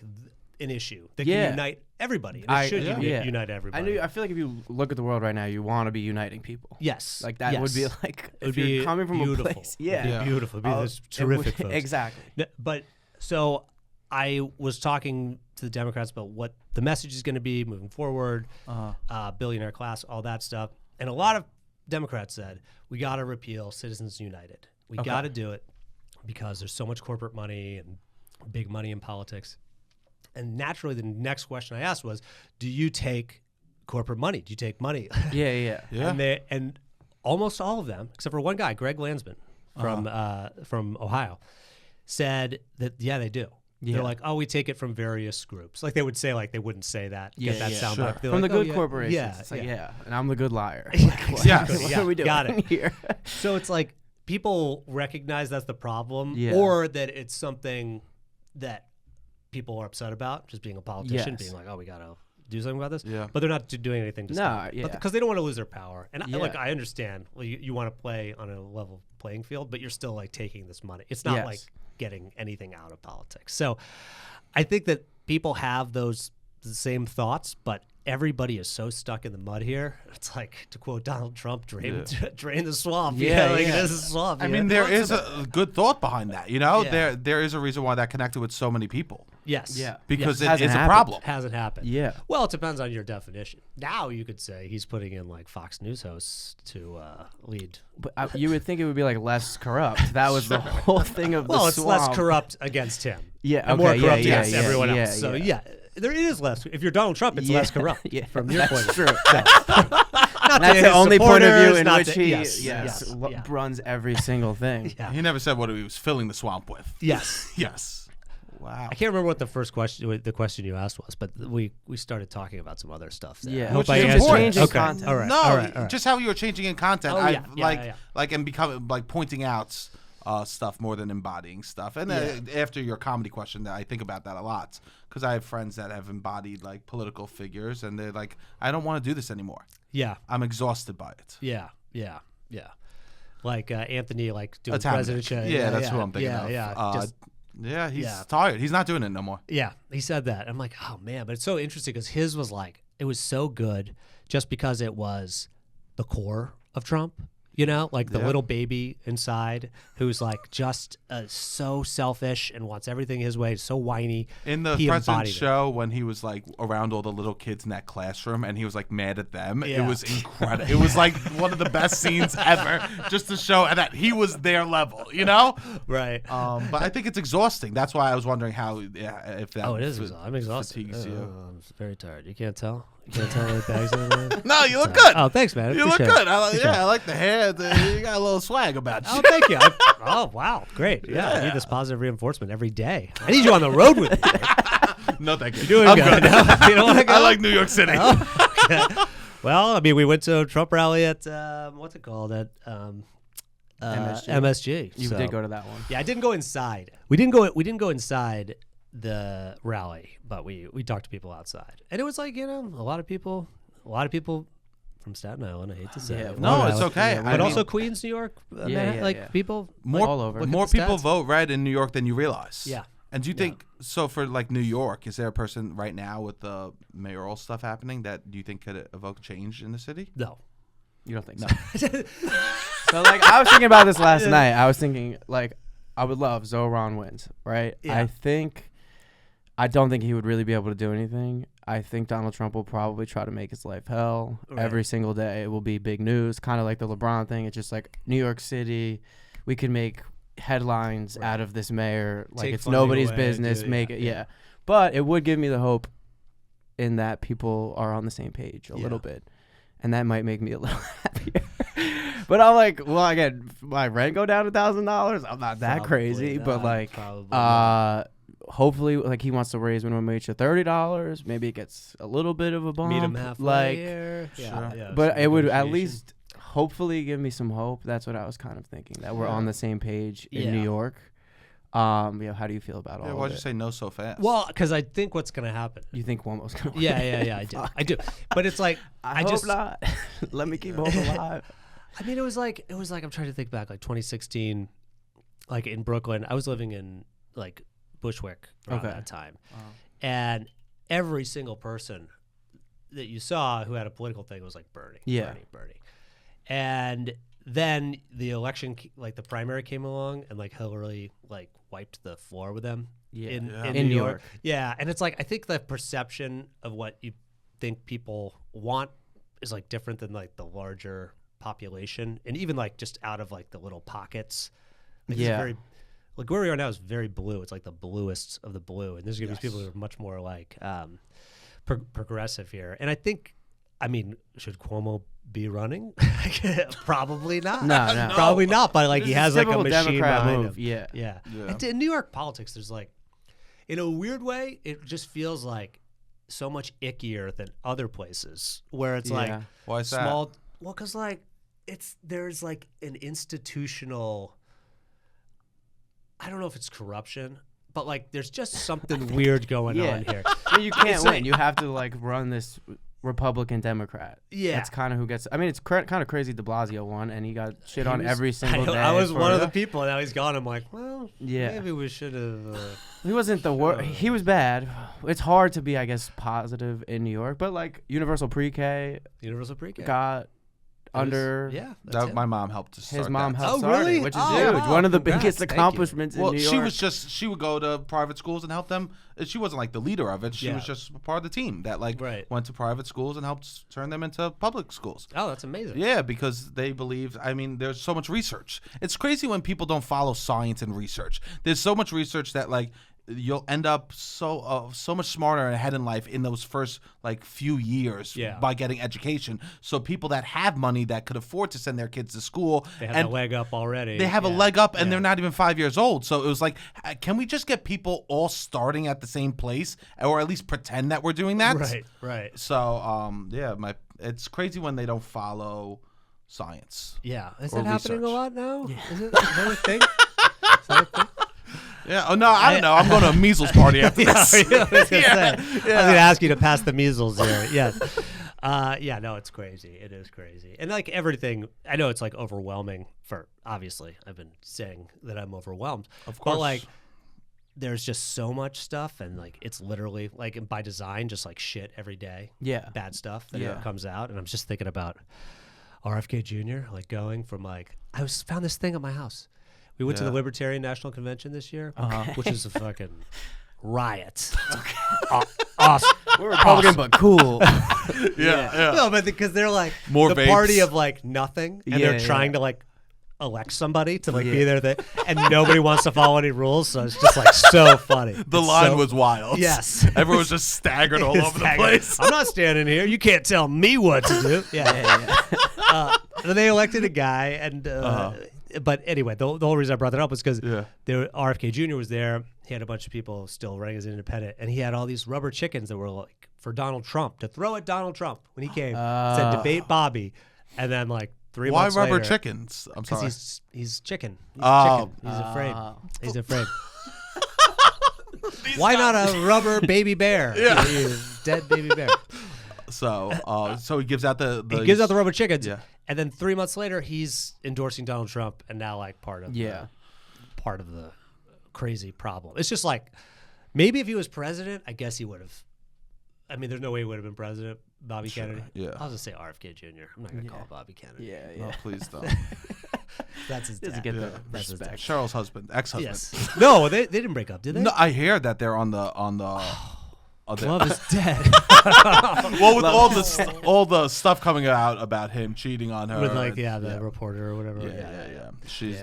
issue that can unite everybody. And it should unite everybody. I feel if you look at the world right now, you want to be uniting people. Yes. That would be if you're coming from beautiful. A place. Yeah. It would be beautiful. It would be this terrific folks. Exactly. But so I was talking to the Democrats about what the message is going to be moving forward, billionaire class, all that stuff. And a lot of Democrats said, we got to repeal Citizens United. We got to do it because there's so much corporate money and big money in politics. And naturally, the next question I asked was, do you take corporate money? Do you take money? Yeah. And almost all of them, except for one guy, Greg Landsman from Ohio, said that, they do. Yeah. They're oh, we take it from various groups. They would say, they wouldn't say that. Get that sound back. From the good corporations. Yeah. And I'm the good liar. What are we doing got it. here? So it's people recognize that's the problem, or that it's something that people are upset about, just being a politician, being oh, we got to do something about this. Yeah. But they're not doing anything to stop it. Because they don't want to lose their power. And I understand, you want to play on a level playing field, but you're still taking this money. It's not getting anything out of politics. So I think that people have the same thoughts, but everybody is so stuck in the mud here. It's to quote Donald Trump, drain the swamp. This is swamp. I mean, there is a good thought behind that. There is a reason why that connected with so many people. Yes. Yeah. Because it is happened. a problem. Hasn't happened. Yeah. Well, it depends on your definition. Now you could say he's putting in Fox News hosts to lead. But you would think it would be less corrupt. That was the whole thing of the swamp. Well, it's less corrupt against him. Yeah. And more corrupt against everyone else. So there is less. If you're Donald Trump, it's less corrupt. From your point of view. That's true. That's the only point of view in which he runs every single thing. He never said what he was filling the swamp with. Yes. Yes. Wow. I can't remember what the question you asked was, but we started talking about some other stuff there. Yeah. Which is changing content. All right. No, all right. Just how you were changing in content. And becoming pointing out stuff more than embodying stuff. And after your comedy question, I think about that a lot because I have friends that have embodied political figures, and they're I don't want to do this anymore. Yeah, I'm exhausted by it. Yeah. Yeah. Like Anthony, like doing Attendant. presidential. Yeah, that's who I'm thinking of. Yeah, he's tired. He's not doing it no more. Yeah, he said that. I'm like, oh man, but it's so interesting because his was like, it was so good just because it was the core of Trump. You know, like the little baby inside who's like just so selfish and wants everything his way, so whiny. In the president's show, when he was like around all the little kids in that classroom and he was like mad at them, it was incredible. It was like one of the best scenes ever, just to show that he was their level, you know? Right. But I think it's exhausting. That's why I was wondering how, if that. Oh, it is exhausting. I'm exhausted. I'm very tired. You can't tell? You can't tell the bags over there? No, you look good. Oh, thanks, man. You look good. I like the hair. You got a little swag about you. Oh, thank you. Oh, wow. Great. Yeah, I need this positive reinforcement every day. I need you on the road with me. No, thank you. You're doing good. No, you don't want to go? I like New York City. Oh, okay. Well, I mean, we went to a Trump rally at, what's it called? At MSG. You did go to that one. Yeah, I didn't go inside. We didn't go inside the rally, but we talked to people outside. And it was like, a lot of people from Staten Island, I hate to say it. No, it's okay. But also Queens, New York. People more people vote red in New York than you realize. Yeah. And do you think, so for like New York, is there a person right now with the mayoral stuff happening that you think could evoke change in the city? No. You don't think so? So like, I was thinking about this last night. I was thinking like, I would love Zoran wins, right? Yeah. I don't think he would really be able to do anything. I think Donald Trump will probably try to make his life hell. Right. Every single day. It will be big news, kind of like the LeBron thing. It's just like New York City, we can make headlines out of this mayor. Like it's nobody's business. Yeah. But it would give me the hope in that people are on the same page a little bit. And that might make me a little happier. But I'm like, well, again, my rent go down $1,000. I'm not that crazy. But like, hopefully, like he wants to raise minimum wage to $30. Maybe it gets a little bit of a bump. Meet him halfway here. Yeah. But it would at least hopefully give me some hope. That's what I was kind of thinking, that we're on the same page in New York. How do you feel about all of it? Why'd you say no so fast? Well, because I think what's going to happen. You think Cuomo's going to win? Yeah, I do. But it's like, I hope not. Let me keep hope alive. I mean, it was like I'm trying to think back, like 2016, like in Brooklyn. I was living in like Bushwick around that time. And every single person that you saw who had a political thing was like Bernie. And then the election, like the primary came along, and like Hillary like wiped the floor with them in New York. Yeah, and it's like, I think the perception of what you think people want is like different than like the larger population, and even like just out of like the little pockets. Like it's very, like where we are now is very blue. It's like the bluest of the blue, and there's gonna be people who are much more like progressive here. And I think, I mean, should Cuomo be running? Probably not. No, probably not. But like, he has like a machine Democrat behind move. him. Yeah. And in New York politics, there's like, in a weird way, it just feels like so much ickier than other places where it's like why is small. That? Well, because like there's like an institutional. I don't know if it's corruption, but like there's just something weird going on here. You can't win. You have to like run this Republican Democrat. Yeah, that's kind of who gets. I mean, it's kind of crazy. De Blasio won, and he got shit on every single day. I was one of the people, and now he's gone. I'm like, well, maybe we should have. He wasn't the worst. He was bad. It's hard to be, I guess, positive in New York, but like universal pre-K got under. My mom helped to start. His mom that. helped start it, which is huge. Wow. One of the biggest accomplishments in New York. She would go to private schools and help them. She wasn't like the leader of it. She was just part of the team that like went to private schools and helped turn them into public schools. Oh, that's amazing. Yeah, because they believe. I mean, there's so much research. It's crazy when people don't follow science and research. There's so much research that like you'll end up so much smarter and ahead in life in those first like few years by getting education. So people that have money that could afford to send their kids to school, they have a leg up already. They have a leg up, and they're not even 5 years old. So it was like, can we just get people all starting at the same place, or at least pretend that we're doing that? Right. So it's crazy when they don't follow science. Yeah, is that happening a lot now? Yeah. Is that a thing? Yeah. Oh no, I don't know. I'm going to a measles party after this. I was going to ask you to pass the measles here. Yes. Yeah, no, it's crazy. It is crazy. And like everything, I know it's like overwhelming for, obviously, I've been saying that I'm overwhelmed. Of course. But like, there's just so much stuff, and like it's literally like by design, just like shit every day. Yeah. Bad stuff that comes out. And I'm just thinking about RFK Jr., like going from like, found this thing at my house. We went to the Libertarian National Convention this year, which is a fucking riot. Awesome. We're Republican, but cool. Yeah. No, but because they're like More the vapes. party of like nothing, and they're trying to like elect somebody to like be there, and nobody wants to follow any rules, so it's just like so funny. The line was wild. Yes. Everyone was just staggered all over the place. I'm not standing here. You can't tell me what to do. And they elected a guy, and but anyway, the whole reason I brought that up was because RFK Jr. was there. He had a bunch of people still running as an independent, and he had all these rubber chickens that were like for Donald Trump to throw at Donald Trump when he came. Said debate Bobby, and then like 3 months later. Why rubber chickens? I'm sorry. He's chicken. He's chicken. He's afraid. He's afraid. Why not a rubber baby bear? Yeah. Dead baby bear. So he gives out the he gives out the rubber chickens. Yeah. And then 3 months later, he's endorsing Donald Trump, and now like part of the crazy problem. It's just like maybe if he was president, I guess he would have. I mean, there's no way he would have been president, Bobby Kennedy. Yeah. I'll just say RFK Jr. I'm not gonna call Bobby Kennedy. Yeah. No, please don't. That's his dad. Get the That's his dad. Charles' husband, ex-husband. Yes. No, they didn't break up, did they? No, I hear that they're on the. Love is dead. Well, with all the stuff coming out about him cheating on her, with like the reporter or whatever.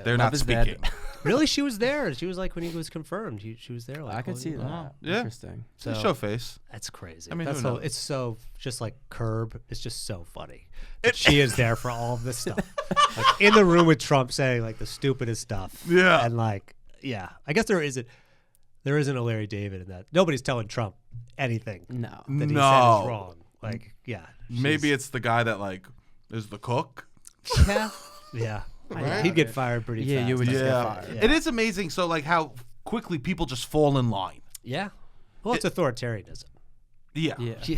They're not speaking. Really, she was there. She was like when he was confirmed. She was there. Like, I could see that. Yeah. Interesting. So show face. That's crazy. I mean, it's so just like Curb. It's just so funny. She is there for all of this stuff, like in the room with Trump saying like the stupidest stuff. Yeah, and like I guess there isn't a Larry David in that. Nobody's telling Trump anything. No, that he said is wrong. Like maybe it's the guy that like is the cook. Yeah. Right? He'd get fired pretty fast. Yeah, you would just get fired. Yeah. It is amazing. So like how quickly people just fall in line. Yeah. Well, it's authoritarianism. Yeah. Thank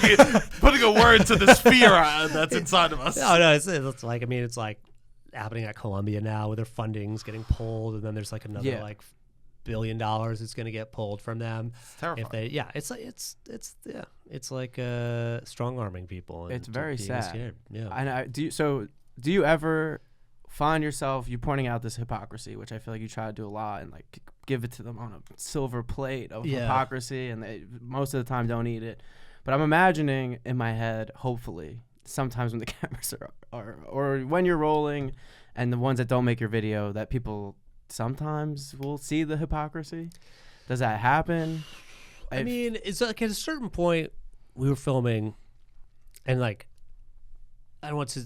you for putting a word to this fear that's inside of us. No, it's like it's like happening at Columbia now, where their funding's getting pulled, and then there's like another like $1 billion that's going to get pulled from them. It's terrifying. It's like strong arming people. It's very sad. Scared. Yeah. And do you ever find yourself you pointing out this hypocrisy, which I feel like you try to do a lot, and like give it to them on a silver plate of hypocrisy, and they most of the time don't eat it. But I'm imagining in my head, hopefully, sometimes when the cameras are or when you're rolling, and the ones that don't make your video, that people sometimes will see the hypocrisy. Does that happen? I mean, it's like at a certain point we were filming, and like I don't want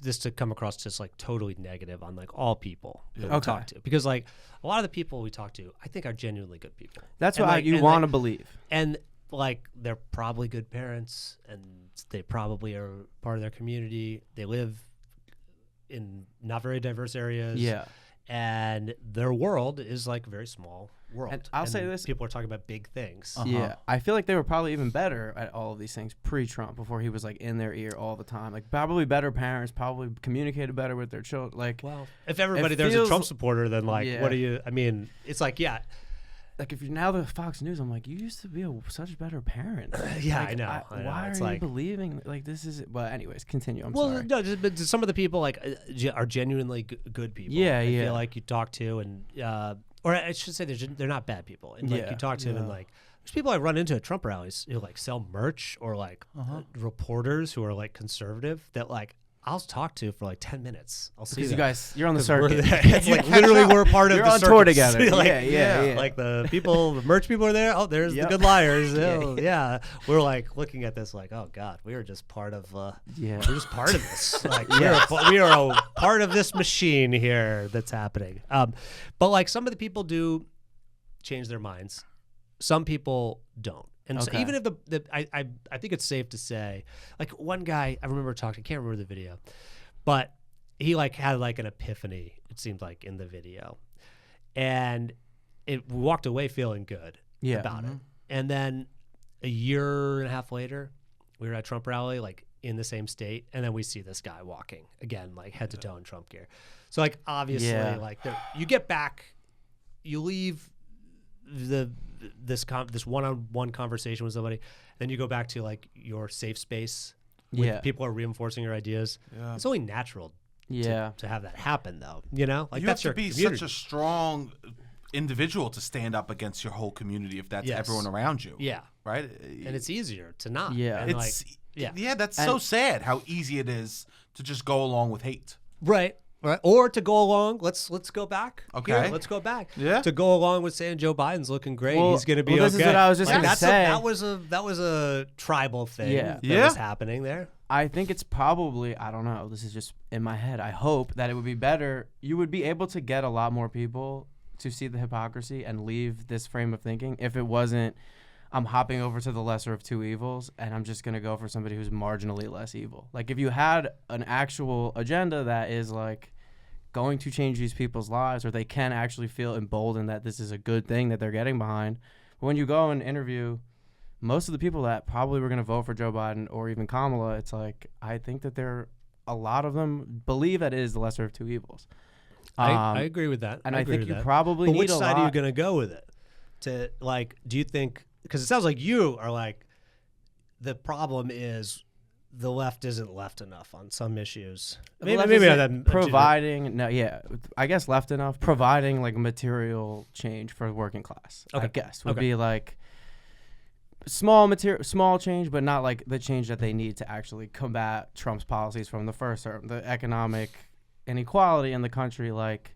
this to come across just like totally negative on like all people that we talk to, because like a lot of the people we talk to I think are genuinely good people. That's what you want to believe. And like they're probably good parents, and they probably are part of their community. They live in not very diverse areas. Yeah. And their world is like a very small world. And I'll say this. People are talking about big things. Yeah. I feel like they were probably even better at all of these things pre-Trump, before he was like in their ear all the time. Like probably better parents, probably communicated better with their children. Like, well, if everybody there's a Trump supporter, then like, what do you, I mean, it's like, like if you're now the Fox News, I'm like, you used to be such a better parent. Yeah, like, I know. Why are you believing like this is? But anyways, continue. I'm sorry. Well, no, but some of the people like are genuinely good people. Yeah, I feel like you talk to, and or I should say they're not bad people. And like you talk to them, and like there's people I run into at Trump rallies who like sell merch, or like reporters who are like conservative that like I'll talk to for like 10 minutes. I'll see them. You're on the circuit. It's like literally we're part of the circuit. You're on tour together. Like, yeah. Like the merch people are there. Oh, there's the good liars. Yeah. We're like looking at this like, oh God, we are just part of. We're just part of this. Like we are a part of this machine here that's happening. But like some of the people do change their minds. Some people don't. And so even if I think it's safe to say, like one guy I remember talking, I can't remember the video, but he like had like an epiphany, it seemed like, in the video, and we walked away feeling good about it. And then a year and a half later, we were at Trump rally, like in the same state, and then we see this guy walking again, like head to toe in Trump gear. So like obviously, like you get back, you leave this one-on-one conversation with somebody, then you go back to like your safe space. People are reinforcing your ideas. It's only natural. To have that happen, though, you know, like you that's have to your be community. such a strong individual to stand up against your whole community if that's everyone around you. Right. And it's easier to not. And it's that's so sad how easy it is to just go along with hate. Right. Or to go along. Let's go back. Okay. Here, let's go back. Yeah. To go along with saying Joe Biden's looking great. He's going to be okay. This is what I was just going to say. That was a tribal thing. That was happening there. I think it's probably, I don't know, this is just in my head. I hope that it would be better. You would be able to get a lot more people to see the hypocrisy and leave this frame of thinking if it wasn't, I'm hopping over to the lesser of two evils and I'm just going to go for somebody who's marginally less evil. Like if you had an actual agenda that is like going to change these people's lives, or they can actually feel emboldened that this is a good thing that they're getting behind. But when you go and interview most of the people that probably were going to vote for Joe Biden or even Kamala, it's like, I think that a lot of them believe that it is the lesser of two evils. I agree with that. And I think you that. probably but need which a side lot. are you going to go with it? To like, do you think, because it sounds like you are like, the problem is the left isn't left enough on some issues. Maybe that providing, I guess left enough, providing like material change for working class, I guess would be like, small change, but not like the change that they need to actually combat Trump's policies from the first term, the economic inequality in the country. Like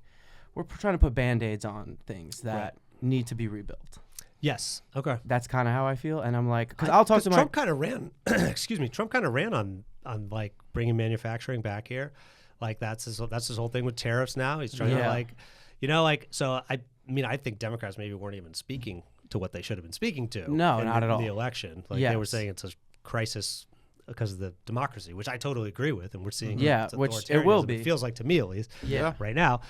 we're trying to put Band-Aids on things that need to be rebuilt. Yes. Okay. That's kind of how I feel, and I'm like, because I'll talk to Trump kind of ran. Excuse me. Trump kind of ran on like bringing manufacturing back here. Like that's his whole thing with tariffs now. He's trying to like, you know, like so. I mean, I think Democrats maybe weren't even speaking to what they should have been speaking to. No, not at all. In the election, like they were saying it's a crisis because of the democracy, which I totally agree with, and we're seeing. Which it will be. It feels like to me at least. Right now.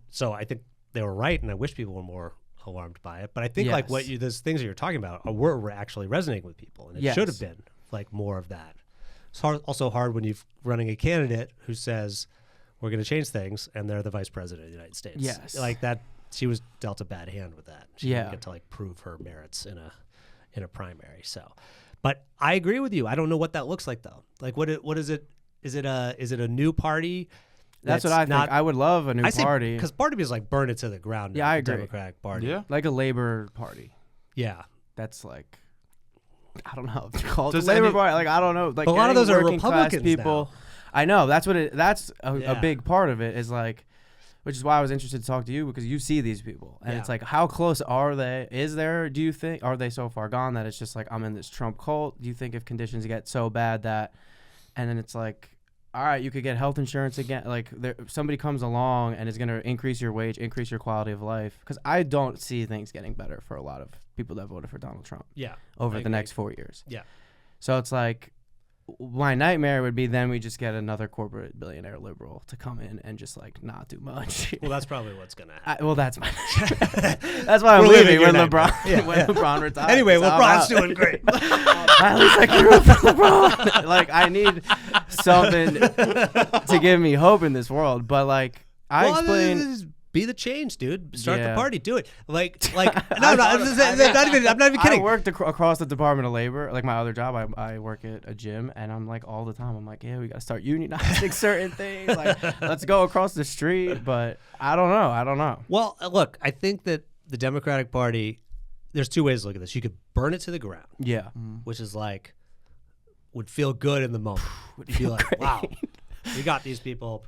So I think they were right, and I wish people were more alarmed by it. But I think like those things that you're talking about were actually resonating with people, and it should have been like more of that. It's also hard when you're running a candidate who says we're going to change things, and they're the vice president of the United States. Yes, like that. She was dealt a bad hand with that. She didn't get to like prove her merits in a primary. So, but I agree with you. I don't know what that looks like though. Like what is it? Is it a new party? That's what I think. I would love a new party. Because part of me is like burn it to the ground. Yeah, I agree. Democratic Party. Yeah. Like a Labor Party. Yeah. That's like, I don't know. Called the Labor Party. Like, I don't know. Like a lot of those are Republicans Republicans people. Now. I know. That's a big part of it is like, which is why I was interested to talk to you because you see these people. And it's like, how close are they? Do you think, are they so far gone that it's just like, I'm in this Trump cult? Do you think if conditions get so bad that, and then it's like, all right, you could get health insurance again. Like somebody comes along and is going to increase your wage, increase your quality of life. Because I don't see things getting better for a lot of people that voted for Donald Trump. Yeah. Over the next 4 years. Yeah. So it's like, my nightmare would be then we just get another corporate billionaire liberal to come in and just like not do much. Well, that's probably what's going to happen. Well, that's my. That's why I'm leaving when LeBron when LeBron retires. Anyway, LeBron's doing great. At least I can root for LeBron. Like I need something to give me hope in this world, but like explain. Be the change, dude. Start the party. Do it. Like no, I'm not even kidding. I worked across the Department of Labor. Like my other job, I work at a gym, and I'm like all the time. I'm like, we gotta start unionizing certain things. Like, let's go across the street. But I don't know. Well, look, I think that the Democratic Party. There's two ways to look at this. You could burn it to the ground. Yeah. Which is like, would feel good in the moment. Would feel like, great. Wow, we got these people.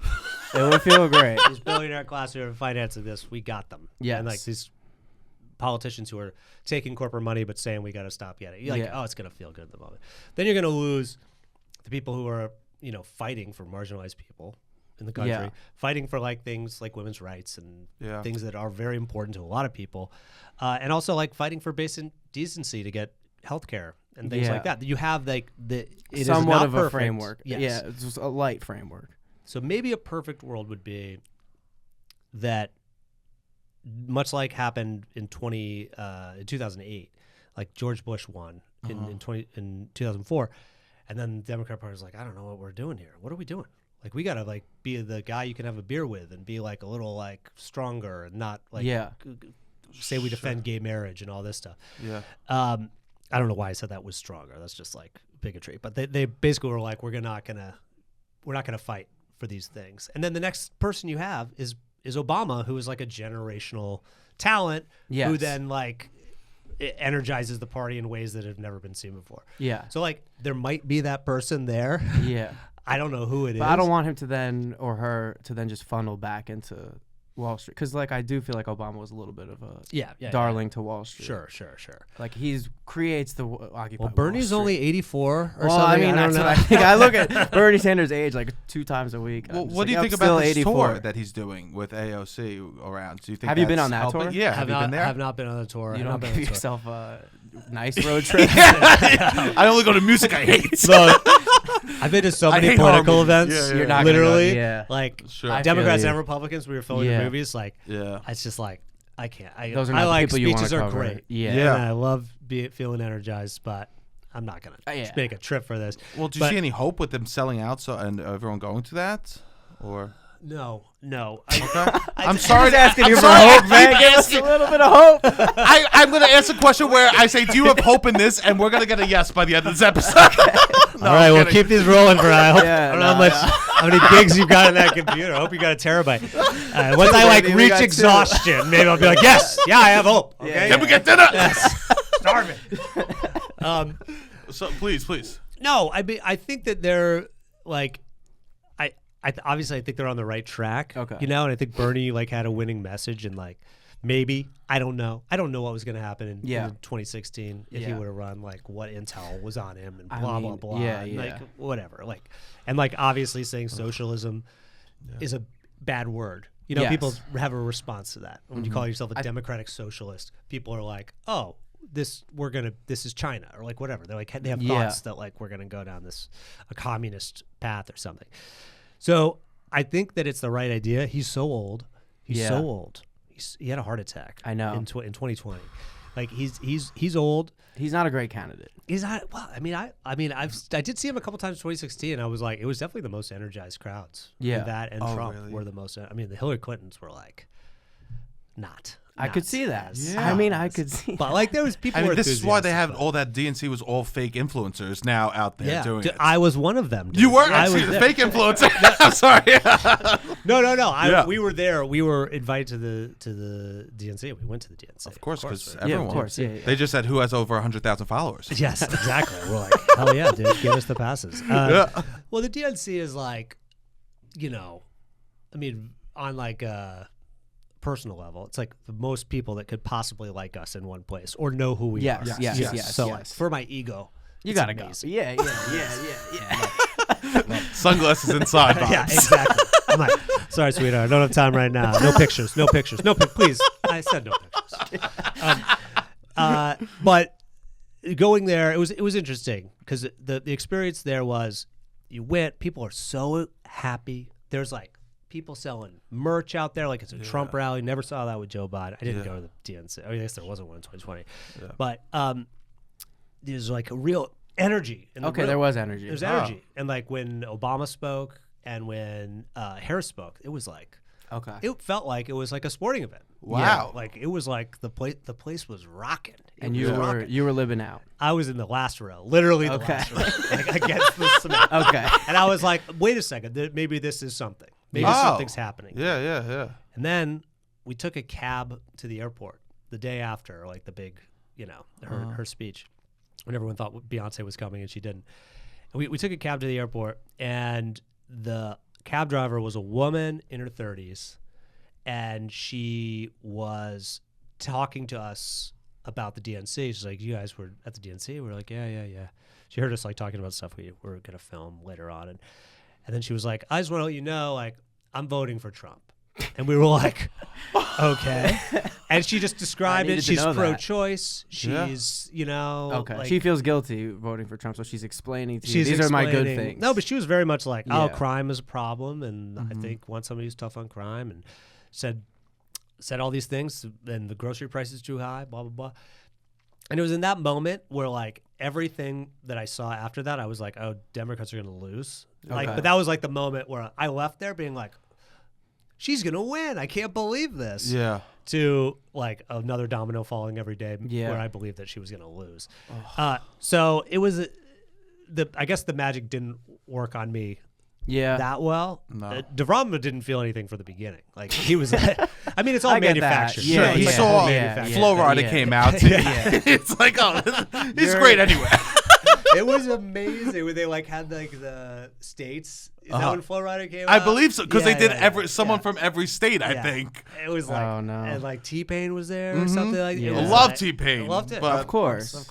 It would feel great. These billionaire class who are financing this, we got them. Yeah. And like these politicians who are taking corporate money but saying we got to stop yet. You're like, it's going to feel good at the moment. Then you're going to lose the people who are, fighting for marginalized people in the country, fighting for like things like women's rights and things that are very important to a lot of people. And also like fighting for basic decency to get health care and things like that. You have like it somewhat is of a framework. Yes. Yeah, it's just a light framework. So maybe a perfect world would be that, much like happened in 2008, like George Bush won, in 2004, and then the Democrat Party was like, I don't know what we're doing here. What are we doing? Like, we gotta like be the guy you can have a beer with and be like a little like stronger and not like say we defend gay marriage and all this stuff. Yeah. I don't know why I said that was stronger. That's just like bigotry. But they basically were like, we're not gonna fight for these things. And then the next person you have is Obama, who is like a generational talent, who then like it energizes the party in ways that have never been seen before. Yeah. So like there might be that person there. Yeah. I don't know who it is. I don't want him to then or her to then just funnel back into Wall Street, because like I do feel like Obama was a little bit of a darling to Wall Street. Sure. Like creates the Occupy. Well, Bernie's only 84 or well, something. I mean, that's what I think. I look at Bernie Sanders' age like 2 times a week. Well, what do you think about the tour that he's doing with AOC around? Do you think have you been on that tour? Yeah, have you been there? I have not been on the tour. You don't give yourself a nice road trip. I only go to music I hate. So, I've been to so many political events. Yeah. You're not literally. Gonna go, like sure. Democrats and Republicans. We were filming the movies. Like, yeah, it's just like I can't. Those are not like the people speeches you are cover. great. Yeah. And I love feeling energized, but I'm not gonna make a trip for this. Well, do you see any hope with them selling out and everyone going to that, or? No. Okay. I'm sorry to ask you for hope, man. Give us a little bit of hope. I'm going to ask a question where I say, do you have hope in this? And we're going to get a yes by the end of this episode. All right, we'll keep these rolling, Brian. I don't know how many gigs you've got in that computer. I hope you got a terabyte. Once I like reach exhaustion, maybe I'll be like, yes, I have hope. Okay, can we get dinner? Yes. Starving. So please. No, I think that they're like. Obviously, I think they're on the right track. Okay. You know, and I think Bernie like had a winning message, and like maybe I don't know what was going to happen in 2016 if he would have run, like what intel was on him and blah blah blah. And, like whatever. Like and like obviously saying socialism is a bad word. You know, people have a response to that. When you call yourself a democratic socialist, people are like, oh, this is China or like whatever. They're like they have thoughts that like we're gonna go down a communist path or something. So I think that it's the right idea. He's so old. He had a heart attack. I know in 2020. Like he's old. He's not a great candidate. He's not. Well, I did see him a couple times in 2016. And I was like, it was definitely the most energized crowds. Yeah, that and Trump were the most. I mean, the Hillary Clintons were like, not. I could see that. Yeah. I mean, I could see. But like, there was people. I mean, this is why they have all that DNC was all fake influencers now out there doing it. I was one of them. Dude. You were? I was the fake influencer. I'm sorry. No. We were there. We were invited to the DNC. We went to the DNC. Of course, because everyone. Of course. They just said who has over 100,000 followers. Yes, exactly. We're like, hell yeah, dude, give us the passes. Well, the DNC is like, I mean, on like personal level, it's like the most people that could possibly like us in one place or know who we are. Yes. So like, for my ego, you gotta go. Yeah. Sunglasses inside. Yeah, exactly. I'm like, sorry, sweetheart, I don't have time right now. No pictures. Please. I said no pictures. But going there, it was interesting because the experience there was you went. People are so happy. There's like people selling merch out there like it's a Trump rally. Never saw that with Joe Biden. I didn't go to the DNC. I guess there wasn't one in 2020. Yeah. But there's like a real energy. There was energy. There's energy. And like when Obama spoke and when Harris spoke, it was like it felt like it was like a sporting event. Wow. Yeah, like it was like the place was rocking. And you were living out. I was in the last row, literally the last row, like against the cement. Okay. And I was like, wait a second, maybe this is something. Maybe something's happening. Yeah. And then we took a cab to the airport the day after, like the big, her speech, when everyone thought Beyonce was coming and she didn't. And we took a cab to the airport, and the cab driver was a woman in her 30s, and she was talking to us about the DNC. She's like, you guys were at the DNC? We were like, yeah. She heard us like talking about stuff we were going to film later on. And then she was like, I just want to let you know, like, I'm voting for Trump. And we were like, okay. And she just described it. She's pro-choice. She's, Okay. like, she feels guilty voting for Trump, so she's explaining to you, these are my good things. No, but she was very much like, crime is a problem. And I think want somebody who's tough on crime, and said all these things, and the grocery price is too high, blah, blah, blah. And it was in that moment where like everything that I saw after that, I was like, oh, Democrats are going to lose. Like, but that was like the moment where I left there being like, she's going to win. I can't believe this. Yeah. To like another domino falling every day where I believed that she was going to lose. So it was I guess the magic didn't work on me that well. No. Davram didn't feel anything for the beginning. Like he was, I mean, it's all manufactured. Sure, he saw Flow Rider came out. It's like, oh, he's great anyway. It was amazing when they like had like the states. Is that when Flow Rider came out? I believe so, because they did someone from every state, I think. It was like, and like T-Pain was there or something like that. I love T-Pain. I loved it. Of course.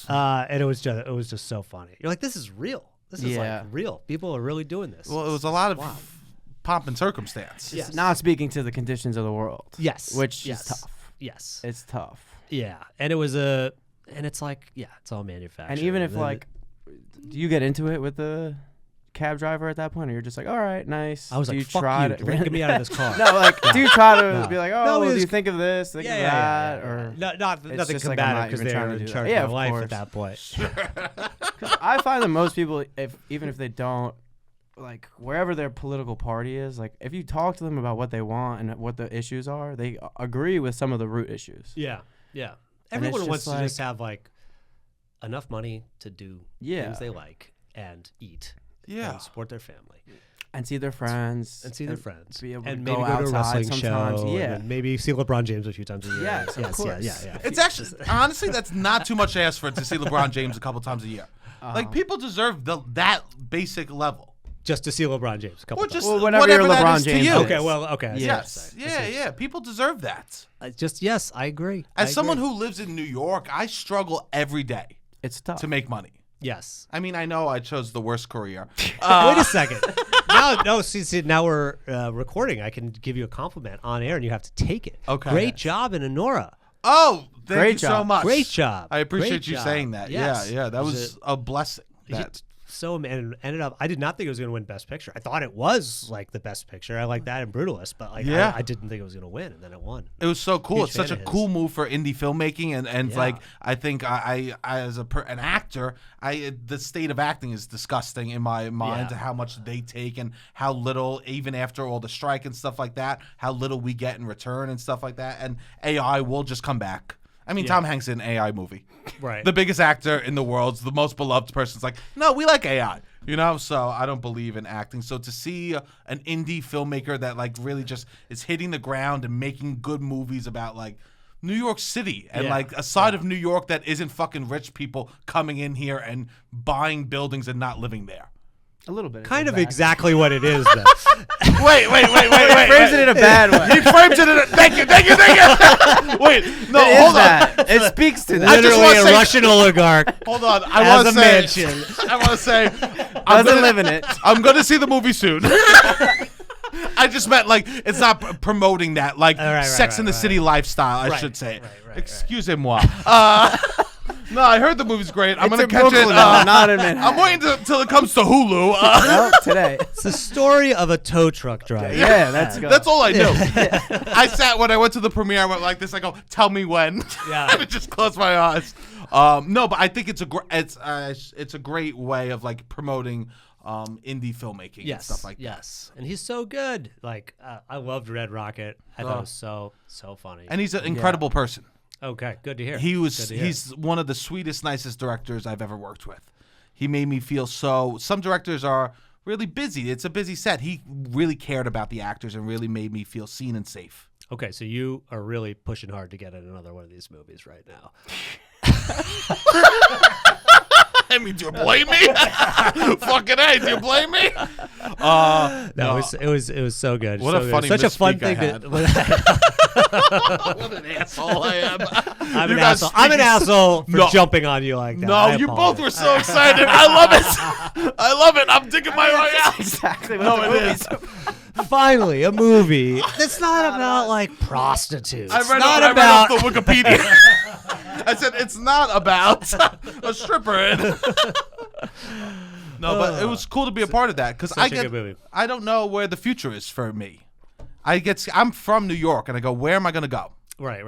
And it was just so funny. You're like, this is real. This is like real. People are really doing this. Well, it was a lot of pomp and circumstance. Yes. Not speaking to the conditions of the world. Yes. Which is tough. Yes. It's tough. Yeah. And it was and it's like, it's all manufactured. And even if like, do you get into it with the cab driver at that point, or you're just like, all right, nice? I was do like, you fuck try you, to get me out of this car. No, like, do you try to be like, oh, do you think of this, think of that, yeah. or nothing combative because they're in charge of my life at that point. I find that most people, even if they don't, like, wherever their political party is, like, if you talk to them about what they want and what the issues are, they agree with some of the root issues. Yeah. Everyone wants to just have like enough money to do things they like and eat. And support their family. And see their friends. Be able and to maybe go to a wrestling show. And maybe see LeBron James a few times a year. Yes, of course. Yeah. It's actually, honestly, that's not too much to ask for to see LeBron James a couple times a year. Like, people deserve that basic level. Just to see LeBron James a couple times. Well, whenever you're LeBron James. Okay. Yes. Yeah. People deserve that. I agree. As someone who lives in New York, I struggle every day. It's tough to make money. Yes. I mean, I know I chose the worst career. Wait a second. Now we're recording. I can give you a compliment on air, and you have to take it. Okay. Great job in Anora. Oh, thank you so much. Great job. I appreciate you saying that. Yes. Yeah. That was a blessing. Ended up. I did not think it was going to win Best Picture. I thought it was like the Best Picture. I like that and Brutalist, but like I didn't think it was going to win, and then it won. It was so cool. It's such a cool move for indie filmmaking, and like I think I as an actor, the state of acting is disgusting in my mind. How much they take and how little, even after all the strike and stuff like that, how little we get in return and stuff like that. And AI will just come back. I mean, Tom Hanks in an AI movie. Right. The biggest actor in the world, the most beloved person's like, no, we like AI. So I don't believe in acting. So to see an indie filmmaker that like really just is hitting the ground and making good movies about like New York City and like a side of New York that isn't fucking rich people coming in here and buying buildings and not living there. A little bit. Kind of exactly what it is, though. Wait. Frames it in a bad way. He frames it in a... Thank you. Wait, no, hold on. It speaks to that. Literally a Russian oligarch. Hold on. I want to say... Doesn't live in it. I'm going to see the movie soon. I just meant, like, it's not promoting that, like, Sex in the City lifestyle, I should say. Excusez-moi. No, I heard the movie's great. I'm going to catch it. Not in Manhattan. I'm waiting till it comes to Hulu. No, today. It's the story of a tow truck driver. Yeah, that's all I knew. I sat when I went to the premiere. I went like this. I go, tell me when. Yeah. And I just closed my eyes. No, but I think it's a great way of like promoting indie filmmaking and stuff like that. Yes, and he's so good. Like I loved Red Rocket. I thought it was so funny. And he's an incredible person. Okay, good to hear. He's one of the sweetest, nicest directors I've ever worked with. He made me feel so. Some directors are really busy. It's a busy set. He really cared about the actors and really made me feel seen and safe. Okay, so you are really pushing hard to get in another one of these movies right now. I mean, do you blame me? Fucking A, do you blame me? No, it was so good. What a funny such a fun thing What an asshole I am. I'm an asshole for jumping on you like that. No, you both were so excited. I love it. I'm digging my way out. Exactly what it is. Finally, a movie that's not about like prostitutes. I read off the Wikipedia. I said it's not about a stripper. No, but it was cool to be a part of that because I don't know where the future is for me. I'm from New York and I go, where am I going to go? Right.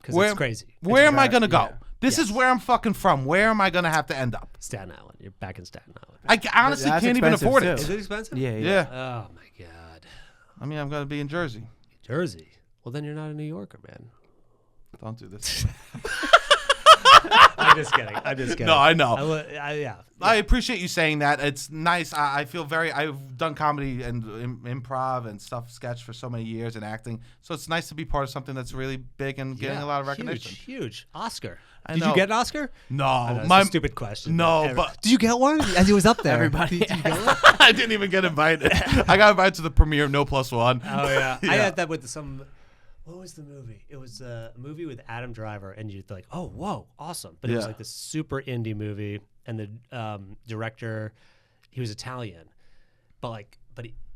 Because it's crazy. Where am I going to go? This is where I'm fucking from. Where am I gonna have to end up? Staten Island. You're back in Staten Island. I honestly can't even afford it. Is it expensive? Yeah. Oh my god. I mean, I'm gonna be in Jersey. Jersey. Well, then you're not a New Yorker, man. Don't do this. I'm just kidding. No, I know. Yeah. I appreciate you saying that. It's nice. I feel I've done comedy and improv and stuff, sketch for so many years and acting. So it's nice to be part of something that's really big and getting a lot of recognition. Huge. Oscar. I Did know. you get an Oscar? No. That's a stupid question. No, but did you get one? As it was up there. Everybody. Did you get one? I didn't even get invited. I got invited to the premiere of No Plus One. Oh, yeah. I had that with what was the movie? It was a movie with Adam Driver, and you'd be like, oh, whoa, awesome. But it was like this super indie movie, and the director, he was Italian.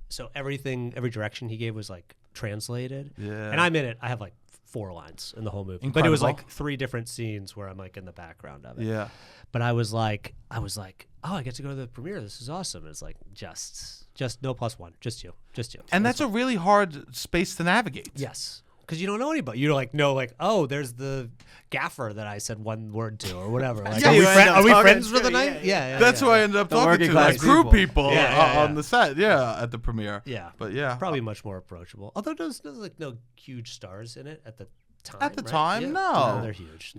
So every direction he gave was like translated. Yeah. And I'm in it. I have like 4 lines in the whole movie. Incredible. But it was like 3 different scenes where I'm like in the background of it. Yeah. But I was like, oh, I get to go to the premiere. This is awesome. It's like just No Plus One. Just you. And that's a really hard space to navigate. Yes. Because you don't know anybody. You know, like, oh, there's the gaffer that I said one word to or whatever. Like, Yeah, are we friends for the night? Yeah. That's who I ended up talking to. Like crew people on the set. Yeah, at the premiere. Yeah. But yeah. Probably much more approachable. Although there's like no huge stars in it at the time. At the right? time, Yeah. no. Now they're huge.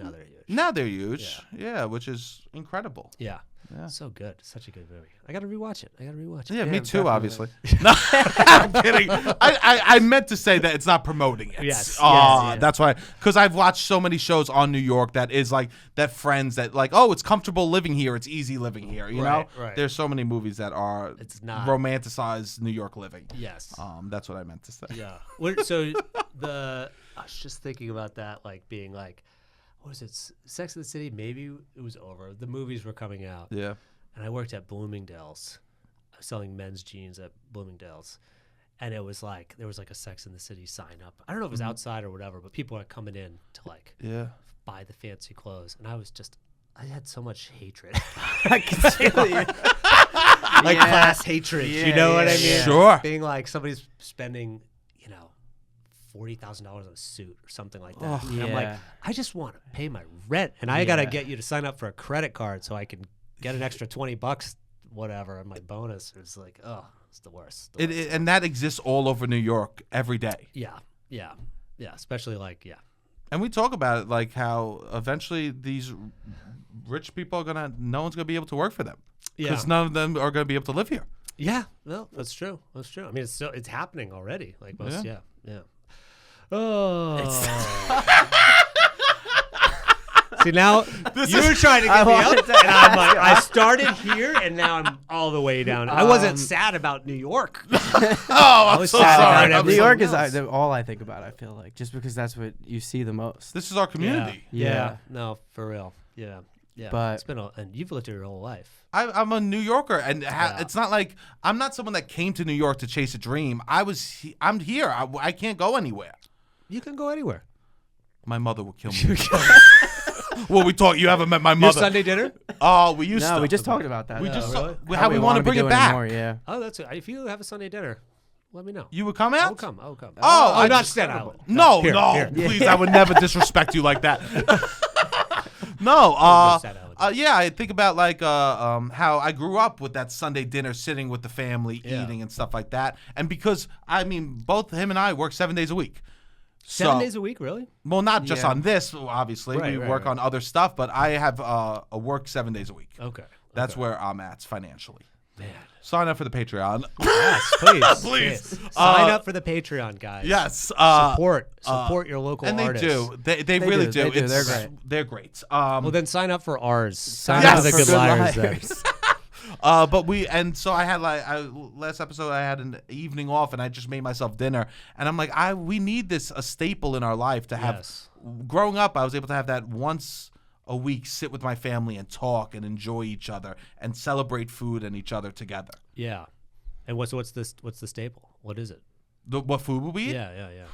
Now they're huge. Yeah, which is incredible. Yeah. Yeah. So good. Such a good movie. I got to rewatch it. Yeah, me too, obviously. No, I'm kidding. I meant to say that it's not promoting it. Yes. That's why. Because I've watched so many shows on New York that is like, that friends that like, oh, it's comfortable living here. It's easy living here. You know? Right. There's so many movies that are romanticized New York living. Yes. That's what I meant to say. Yeah. So I was just thinking about that, like being like, what was it? Sex and the City? Maybe it was over. The movies were coming out. Yeah. And I worked at Bloomingdale's. I was selling men's jeans at Bloomingdale's. And it was like, there was like a Sex and the City sign up. I don't know if it was outside or whatever, but people were coming in to like buy the fancy clothes. And I had so much hatred. I can feel you. Like class hatred. You know what I mean? Sure. Being like somebody's spending, $40,000 on a suit or something like that. And I'm like, I just want to pay my rent, and I got to get you to sign up for a credit card so I can get an extra $20, whatever, on my bonus. It's like, oh, it's the worst. And that exists all over New York every day. Yeah. Especially like, And we talk about it like how eventually these rich people are no one's gonna be able to work for them because none of them are gonna be able to live here. Yeah, no, that's true. I mean, it's happening already. Like most, yeah. Oh. See, now you were trying to get me up, and I'm like, I started here, and now I'm all the way down. I wasn't sad about New York. I'm so sorry. New York is all I think about, I feel like, just because that's what you see the most. This is our community. Yeah. No, for real. Yeah. But it's been and you've lived here your whole life. I'm a New Yorker, and it's not like I'm not someone that came to New York to chase a dream. I'm here. I can't go anywhere. You can go anywhere. My mother will kill me. Well, you haven't met my mother. Your Sunday dinner? Oh, we used to. No, we just talked about that. We just really? how we want to bring it back. Anymore, yeah. Oh, that's it. If you have a Sunday dinner, let me know. You would come out? I will come. Oh, not Staten Island. No, Here. Please, I would never disrespect you like that. No, I think about like how I grew up with that Sunday dinner, sitting with the family, eating and stuff like that. And because both him and I work 7 days a week. 7 days a week, really? Well, not just on this, obviously. We work on other stuff, but I have a work 7 days a week. Okay. That's where I'm at financially. Man. Sign up for the Patreon. Yes, please. Please. Sign up for the Patreon, guys. Yes. Support your local artists. And they really do. They're great. They're great. Well, then sign up for ours. Sign up up for the Good Liars then. So I had last episode I had an evening off and I just made myself dinner and I'm like we need a staple in our life to have. Yes. Growing up, I was able to have that once a week, sit with my family and talk and enjoy each other and celebrate food and each other together. Yeah. And what's the staple? What is it? What food will we eat? Yeah.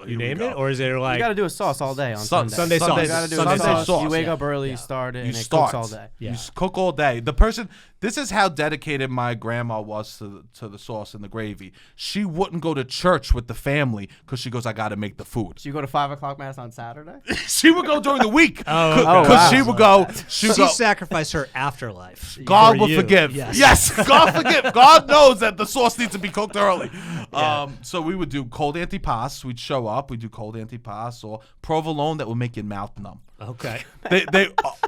You named it, or is it like you got to do a sauce all day on Sunday? Sunday sauce. You got to do Sunday a sauce. sauce. You wake up early, you start it, and it cooks all day. You cook all day. The person. This is how dedicated my grandma was to the sauce and the gravy. She wouldn't go to church with the family because she goes, I got to make the food. So you go to 5 o'clock mass on Saturday? She would go during the week. Wow. She would go. She sacrificed her afterlife. God will you. forgive. Yes, God forgive. God knows that the sauce needs to be cooked early. So we would do cold antipasto. We'd show up. We'd do cold antipasto or provolone that would make your mouth numb. Okay.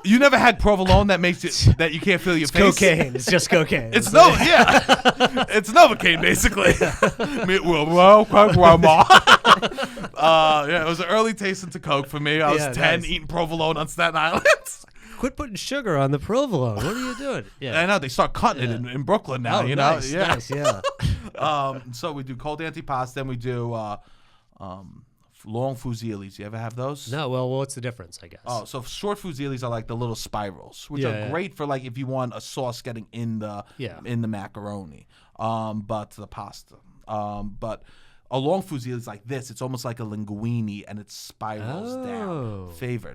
You never had provolone that makes it that you can't feel your face. Cocaine. It's just cocaine. It's it's Novocaine basically. Grandma. It was an early taste into Coke for me. I was 10 eating provolone on Staten Island. Quit putting sugar on the provolone. What are you doing? Yeah. I know they start cutting it in Brooklyn now. Oh, you nice, know, nice, yeah. So we do cold antipasto, then we do long fusillis. You ever have those? No. Well, what's the difference? I guess. Oh, so short fusillis are like the little spirals, which are great for like if you want a sauce getting in the macaroni, but the pasta. But a long fusilli is like this. It's almost like a linguine, and it spirals down.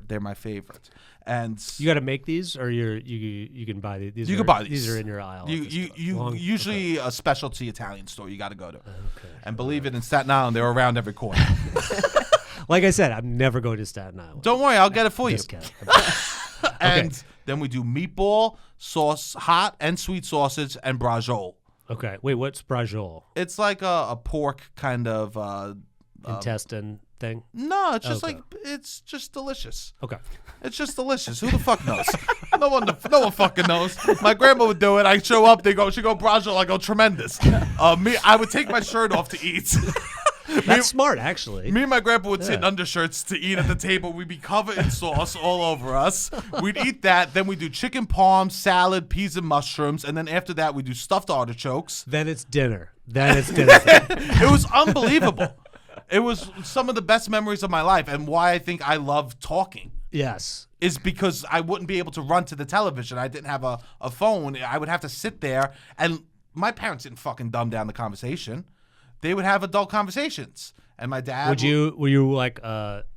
They're my favorites. And you got to make these, or you can buy these. You can buy these. These are in your aisle. You usually a specialty Italian store you got to go to. Okay. And believe it, in Staten Island they're around every corner. Like I said, I'm never going to Staten Island. Don't worry, I'll get it for you. Just kidding. And then we do meatball, sauce, hot and sweet sausage, and braciole. Okay. Wait, what's braciole? It's like a pork kind of intestine thing? No, it's just it's just delicious. Okay. It's just delicious. Who the fuck knows? No one fucking knows. My grandma would do it. I show up, she go braciole, I go tremendous. I would take my shirt off to eat. That's smart, actually. Me and my grandpa would sit in undershirts to eat at the table. We'd be covered in sauce all over us. We'd eat that. Then we do chicken parm, salad, peas and mushrooms. And then after that, we do stuffed artichokes. Then it's dinner. It was unbelievable. It was some of the best memories of my life. And why I think I love talking. Yes. Is because I wouldn't be able to run to the television. I didn't have a phone. I would have to sit there. And my parents didn't fucking dumb down the conversation. They would have adult conversations, and my dad. Were you like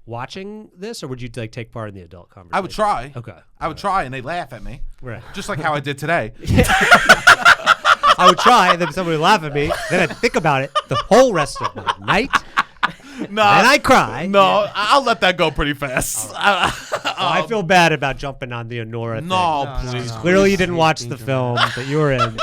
watching this, or would you like take part in the adult conversation? I would try. Okay. I would try, and they laugh at me. Right. Just like how I did today. I would try, and then somebody would laugh at me. Then I'd think about it the whole rest of the night. No, and I cry. No, I'll let that go pretty fast. I feel bad about jumping on the Anora thing. No, please. Clearly, you didn't watch the film that you were in.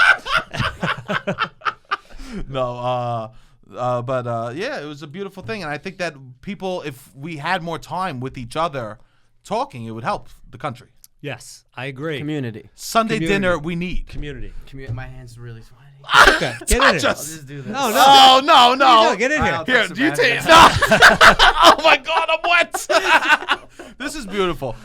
No, but it was a beautiful thing, and I think that people, if we had more time with each other talking, it would help the country. Yes, I agree. Community. Sunday dinner, we need community. My hand's really sweaty. Okay, get in here. I'll just do this. No. Get in here. Here, you take. No. Oh my God, I'm wet. This is beautiful.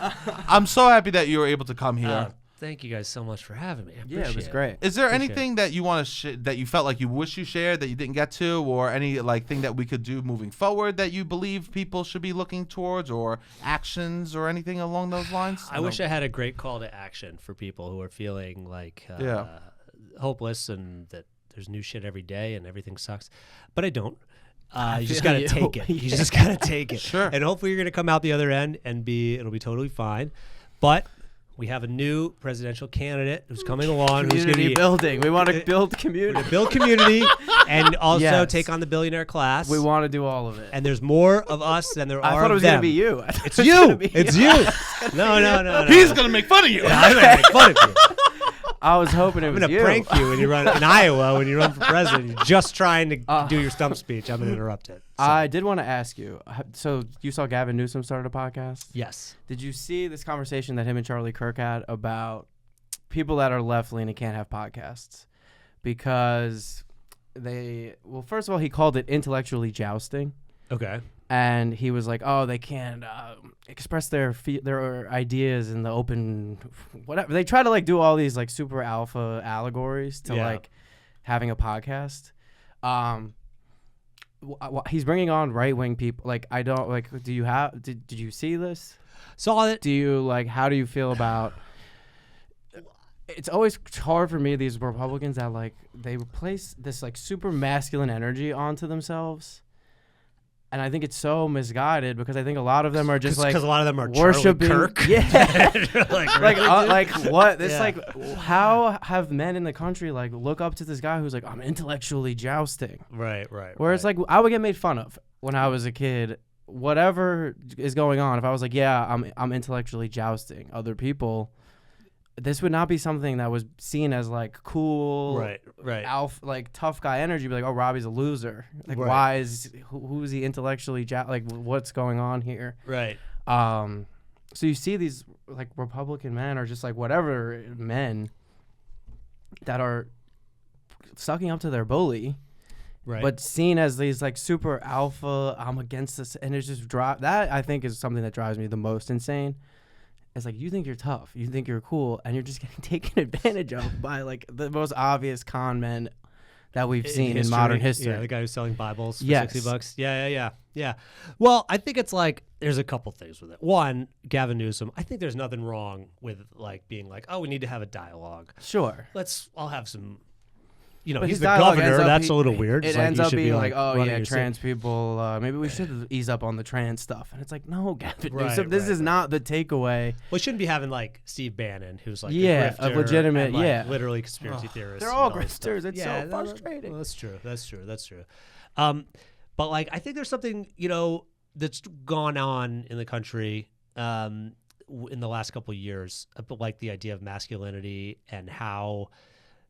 I'm so happy that you were able to come here. Thank you guys so much for having me. It was great. Is there anything that you want to that you felt like you wish you shared that you didn't get to, or any thing that we could do moving forward that you believe people should be looking towards, or actions or anything along those lines? I wish I had a great call to action for people who are feeling like hopeless and that there's new shit every day and everything sucks, but I don't. You just gotta take it. You just gotta take it. Sure. And hopefully you're gonna come out the other end and it'll be totally fine. But we have a new presidential candidate who's coming along. Community who's going to building. We want to build community. Build community and also take on the billionaire class. We want to do all of it. And there's more of us than there are of them. I thought it was going to be you. It's you. It's you. No. He's going to make fun of you. I'm going to make fun of you. I was hoping it was you. I'm going to prank you when you run in Iowa when you run for president. You're just trying to do your stump speech. I'm going to interrupt it. So. I did want to ask you. So you saw Gavin Newsom started a podcast? Yes. Did you see this conversation that him and Charlie Kirk had about people that are left-leaning can't have podcasts? Because first of all, he called it intellectually jousting. Okay. And he was like, "Oh, they can't express their ideas in the open, whatever." They try to do all these super alpha allegories to having a podcast. He's bringing on right-wing people. I don't Do you have? Did you see this? Saw it. Do you how do you feel about? It's always hard for me, these Republicans that they replace this super masculine energy onto themselves. And I think it's so misguided because I think a lot of them are just like because a lot of them are worshiping Kirk. Yeah, like what? This like how have men in the country like look up to this guy who's like I'm intellectually jousting. Right. Where it's like I would get made fun of when I was a kid. Whatever is going on, if I was like, yeah, I'm intellectually jousting other people, this would not be something that was seen as like cool, right, alpha, like tough guy energy. Be like, oh, Robbie's a loser. Like, why is who is he intellectually like? What's going on here? Right. So you see these like Republican men or just like whatever men that are sucking up to their bully. Right. But seen as these like super alpha, I'm against this, and it's just that I think is something that drives me the most insane. It's like you think you're tough, you think you're cool, and you're just getting taken advantage of by like the most obvious con men that we've seen in modern history. Yeah, the guy who's selling Bibles for $60. Yeah. Well, I think it's like there's a couple things with it. One, Gavin Newsom. I think there's nothing wrong with like being like, oh, we need to have a dialogue. Sure. I'll have some. But he's the governor. That's a little weird. It ends up being like, oh yeah, trans people. Maybe we should ease up on the trans stuff. And it's like, no, Gavin Newsom, this is not the takeaway. We shouldn't be having like Steve Bannon, who's like a legitimate, and, like, literally conspiracy theorists. They're all grifters. It's so frustrating. Well, that's true. But like, I think there's something that's gone on in the country in the last couple of years, like the idea of masculinity and how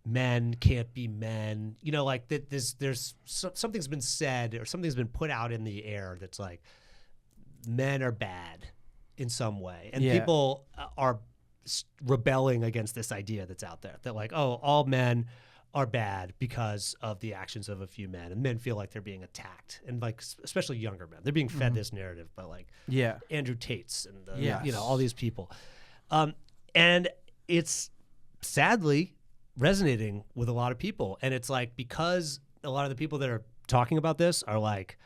men can't be men, like that. There's something's been said or something's been put out in the air that's like men are bad in some way, and people are rebelling against this idea that's out there that like, oh, all men are bad because of the actions of a few men, and men feel like they're being attacked, and like especially younger men, they're being fed this narrative by like Andrew Tate's and all these people, and it's sadly resonating with a lot of people. And it's like because a lot of the people that are talking about this are like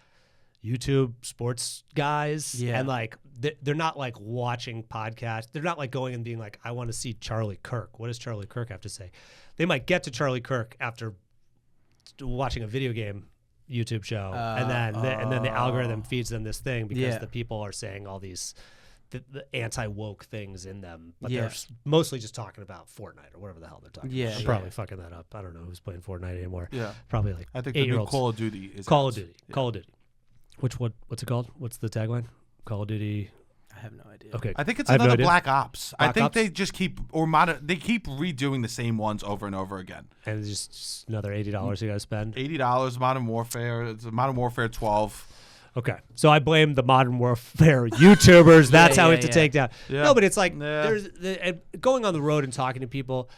YouTube sports guys, and like they're not like watching podcasts. They're not like going and being like, I want to see Charlie Kirk. What does Charlie Kirk have to say? They might get to Charlie Kirk after watching a video game YouTube show, and then the algorithm feeds them this thing because the people are saying all these the anti-woke things in them, but they're mostly just talking about Fortnite or whatever the hell they're talking about. I'm probably fucking that up. I don't know who's playing Fortnite anymore. Yeah. Probably like I think the new Call of Duty is Call of Duty. Call of Duty. What's it called? What's the tagline? Call of Duty. I have no idea. Okay. I think it's another Black Ops. I think they just keep they keep redoing the same ones over and over again. And it's just another $80 you gotta spend. $80 Modern Warfare. It's Modern Warfare 12. Okay, so I blame the Modern Warfare YouTubers. That's how it's to take down. Yeah. No, but it's like there's going on the road and talking to people.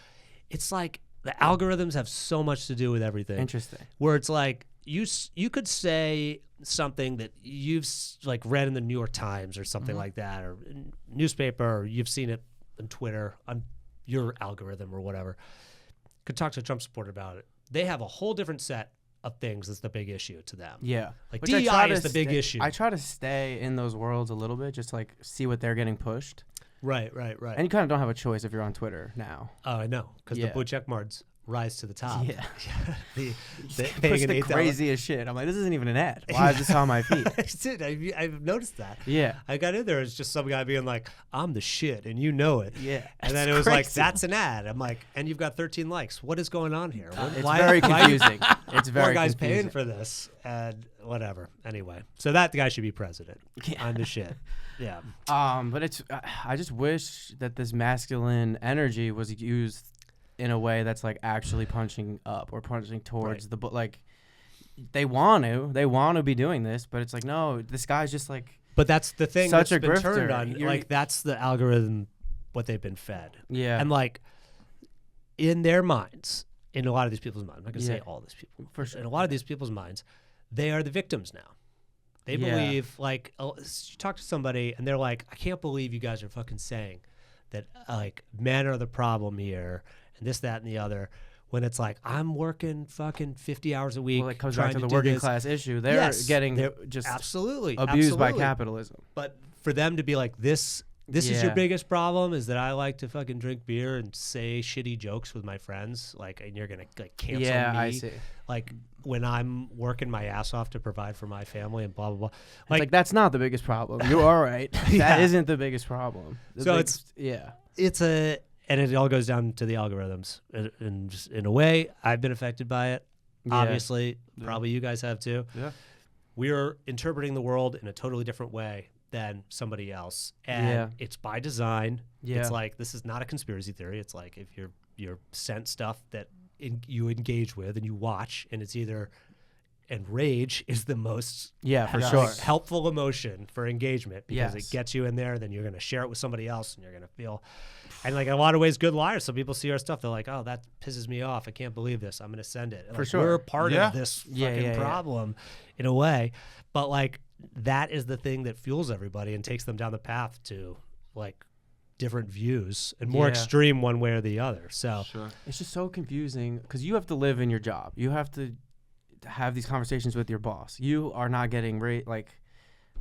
It's like the algorithms have so much to do with everything. Interesting. Where it's like you could say something that you've like read in the New York Times or something like that, or newspaper, or you've seen it on Twitter on your algorithm or whatever. Could talk to a Trump supporter about it. They have a whole different set of things that's the big issue to them. Yeah. Like DEI is the big issue. I try to stay in those worlds a little bit, just to like see what they're getting pushed. Right. And you kind of don't have a choice if you're on Twitter now. Oh, I know. Because the blue check marks rise to the top. Yeah. They push the craziest shit. I'm like, this isn't even an ad. Why is this on my feed? I've noticed that. Yeah. I got in there. It's just some guy being like, I'm the shit, and you know it. Yeah. And then it was like, that's an ad. I'm like, and you've got 13 likes. What is going on here? It's very confusing. It's very more guys confusing. paying for this, and whatever. Anyway, so that guy should be president. Yeah. I'm the shit. Yeah. But it's. I just wish that this masculine energy was used in a way that's like actually punching up or punching towards the like they want to be doing this, but it's like, no, this guy's just like, but that's the thing such that's a been grifter. Turned on. Like that's the algorithm, what they've been fed. Yeah. And like in their minds, in a lot of these people's minds, I'm not gonna say all these people, for sure. In a lot of these people's minds, they are the victims now. They believe like you talk to somebody and they're like, I can't believe you guys are fucking saying that like men are the problem here. And this, that, and the other, when it's like, I'm working fucking 50 hours a week. Well, it comes back to the working class issue. They're getting just abused by capitalism. But for them to be like, this is your biggest problem, is that I like to fucking drink beer and say shitty jokes with my friends, like, and you're going to like cancel me. Yeah, I see. Like when I'm working my ass off to provide for my family and blah blah blah. Like that's not the biggest problem. You're all right. That isn't the biggest problem. So and it all goes down to the algorithms, and just in a way, I've been affected by it. Yeah. Obviously, probably you guys have too. Yeah, we're interpreting the world in a totally different way than somebody else, and it's by design. Yeah. It's like this is not a conspiracy theory. It's like if you're sent stuff that you engage with and you watch, and it's either. And rage is the most helpful emotion for engagement because it gets you in there. Then you're going to share it with somebody else, and you're going to feel. And like in a lot of ways, good liars. Some people see our stuff, they're like, "Oh, that pisses me off. I can't believe this. I'm going to send it." For sure, we're part of this fucking problem in a way. But like that is the thing that fuels everybody and takes them down the path to like different views and more extreme one way or the other. So it's just so confusing because you have to live in your job. You have to have these conversations with your boss. You are not getting like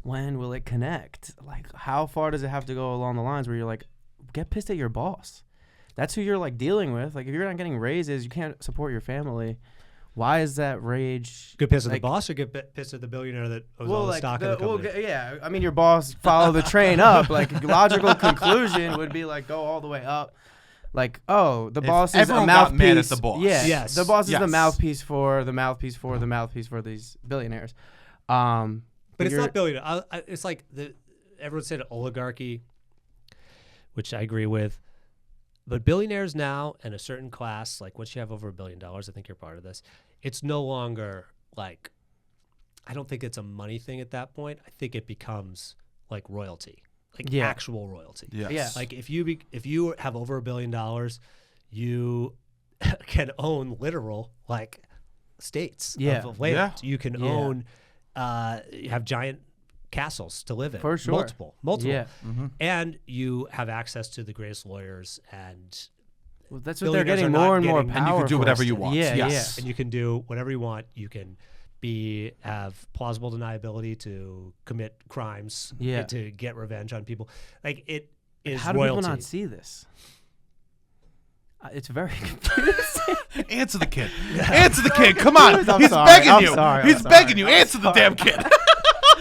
when will it connect? Like how far does it have to go along the lines where you're like get pissed at your boss? That's who you're like dealing with. Like if you're not getting raises, you can't support your family. Why is that rage? Get pissed at the boss or get pissed at the billionaire that owns all the stock in the company? I mean your boss follow the train up. Like logical conclusion would be like go all the way up. Like, the boss is a mouthpiece. Mad at the boss. Yeah, yes. The boss is the mouthpiece for these billionaires. But it's not billionaire. It's like everyone said oligarchy, which I agree with. But billionaires now and a certain class, like once you have over $1 billion, I think you're part of this. It's no longer like, I don't think it's a money thing at that point. I think it becomes like royalty. Like actual royalty. Yes. Yeah. Like if you have over $1 billion, you can own literal like states of land. Yeah. You can own you have giant castles to live in. For sure. Multiple. Yeah. Mm-hmm. And you have access to the greatest lawyers and that's what they're getting more and more power. And you can do whatever you want. Yeah. And you can do whatever you want. You can have plausible deniability to commit crimes, to get revenge on people. Like it is How do royalty. people not see this? It's very confusing. Answer the kid. Answer the kid. Come on. He's begging you. He's begging you. Answer the damn kid.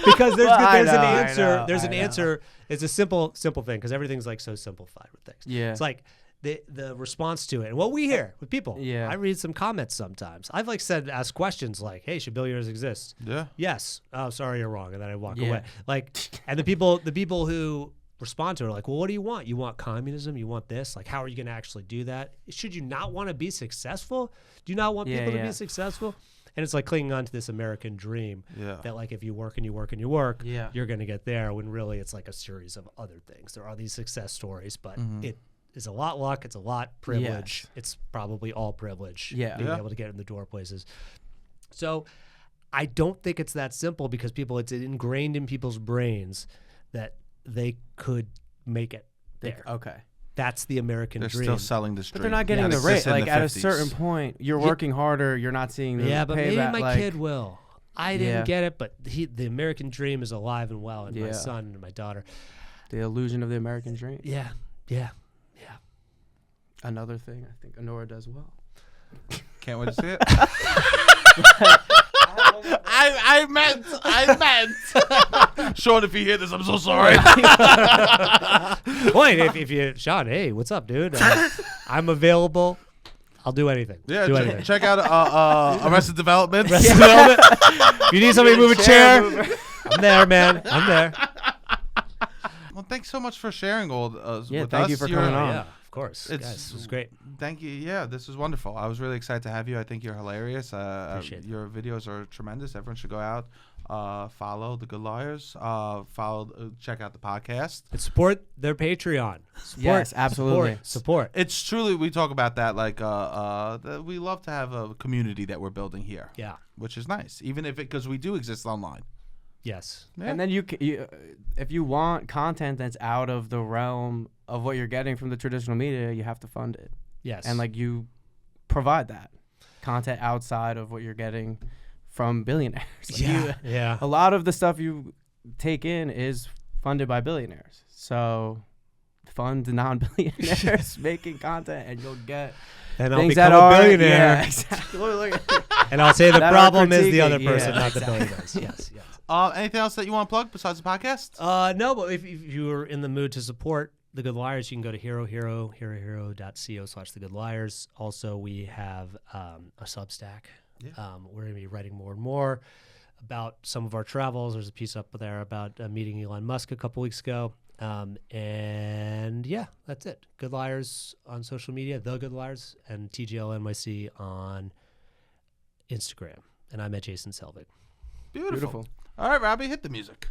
Because there's an answer. There's an answer. It's a simple thing because everything's like so simplified with things. Yeah. It's like the response to it and what we hear with people. Yeah. I read some comments sometimes. I've like asked questions like, "Hey, should billionaires exist?" Yeah. Yes. Oh, sorry, you're wrong, and then I walk away. Like, and the people who respond to it are like, "Well, what do you want? You want communism? You want this? Like, how are you going to actually do that? Should you not want to be successful? Do you not want people to be successful?" And it's like clinging on to this American dream that like if you work and you work and you work, you're going to get there. When really it's like a series of other things. There are these success stories, but it is a lot luck. It's a lot privilege. Yes. It's probably all privilege. Yeah. Being able to get in the door places. So I don't think it's that simple because it's ingrained in people's brains that they could make it there. Okay. That's the American dream. They're still selling this dream. But they're not getting the rate. Like at a certain point, you're working harder. You're not seeing the payback. Yeah, but maybe my kid will. I didn't get it, but the American dream is alive and well in my son and my daughter. The illusion of the American dream. Yeah. Another thing I think Anora does well. Can't wait to see it. I meant. Sean, if you hear this, I'm so sorry. Wait, if you, Sean, hey, what's up, dude? I'm available. I'll do anything. Yeah, check out Arrested Development. If you need somebody to move a chair, I'm there, man. I'm there. Well, thanks so much for sharing all with us. Thank you for coming on. Yeah, of course. This was great. Thank you. Yeah, this was wonderful. I was really excited to have you. I think you're hilarious. Appreciate your videos are tremendous. Everyone should go out, follow The Good Liars, check out the podcast. And support their Patreon. Yes, absolutely. Support. It's truly, we talk about that like we love to have a community that we're building here. Yeah. Which is nice, even if because we do exist online. Yes. Yeah. And then you, if you want content that's out of the realm of what you're getting from the traditional media, you have to fund it. Yes. And like you provide that content outside of what you're getting from billionaires. Like a lot of the stuff you take in is funded by billionaires. So fund the non-billionaires making content and you'll get and things I'll become that a billionaire. Yeah, exactly. And I'll say the problem is the other person, not the billionaires. Yes. Anything else that you want to plug besides the podcast? No, but if you are in the mood to support The Good Liars, you can go to herohero.co/thegoodliars. Also, we have a Substack. Yeah. We're going to be writing more and more about some of our travels. There's a piece up there about meeting Elon Musk a couple weeks ago. And yeah, that's it. Good Liars on social media, The Good Liars, and TGL NYC on Instagram. And I'm at Jason Selvig. Beautiful. All right, Robbie, hit the music.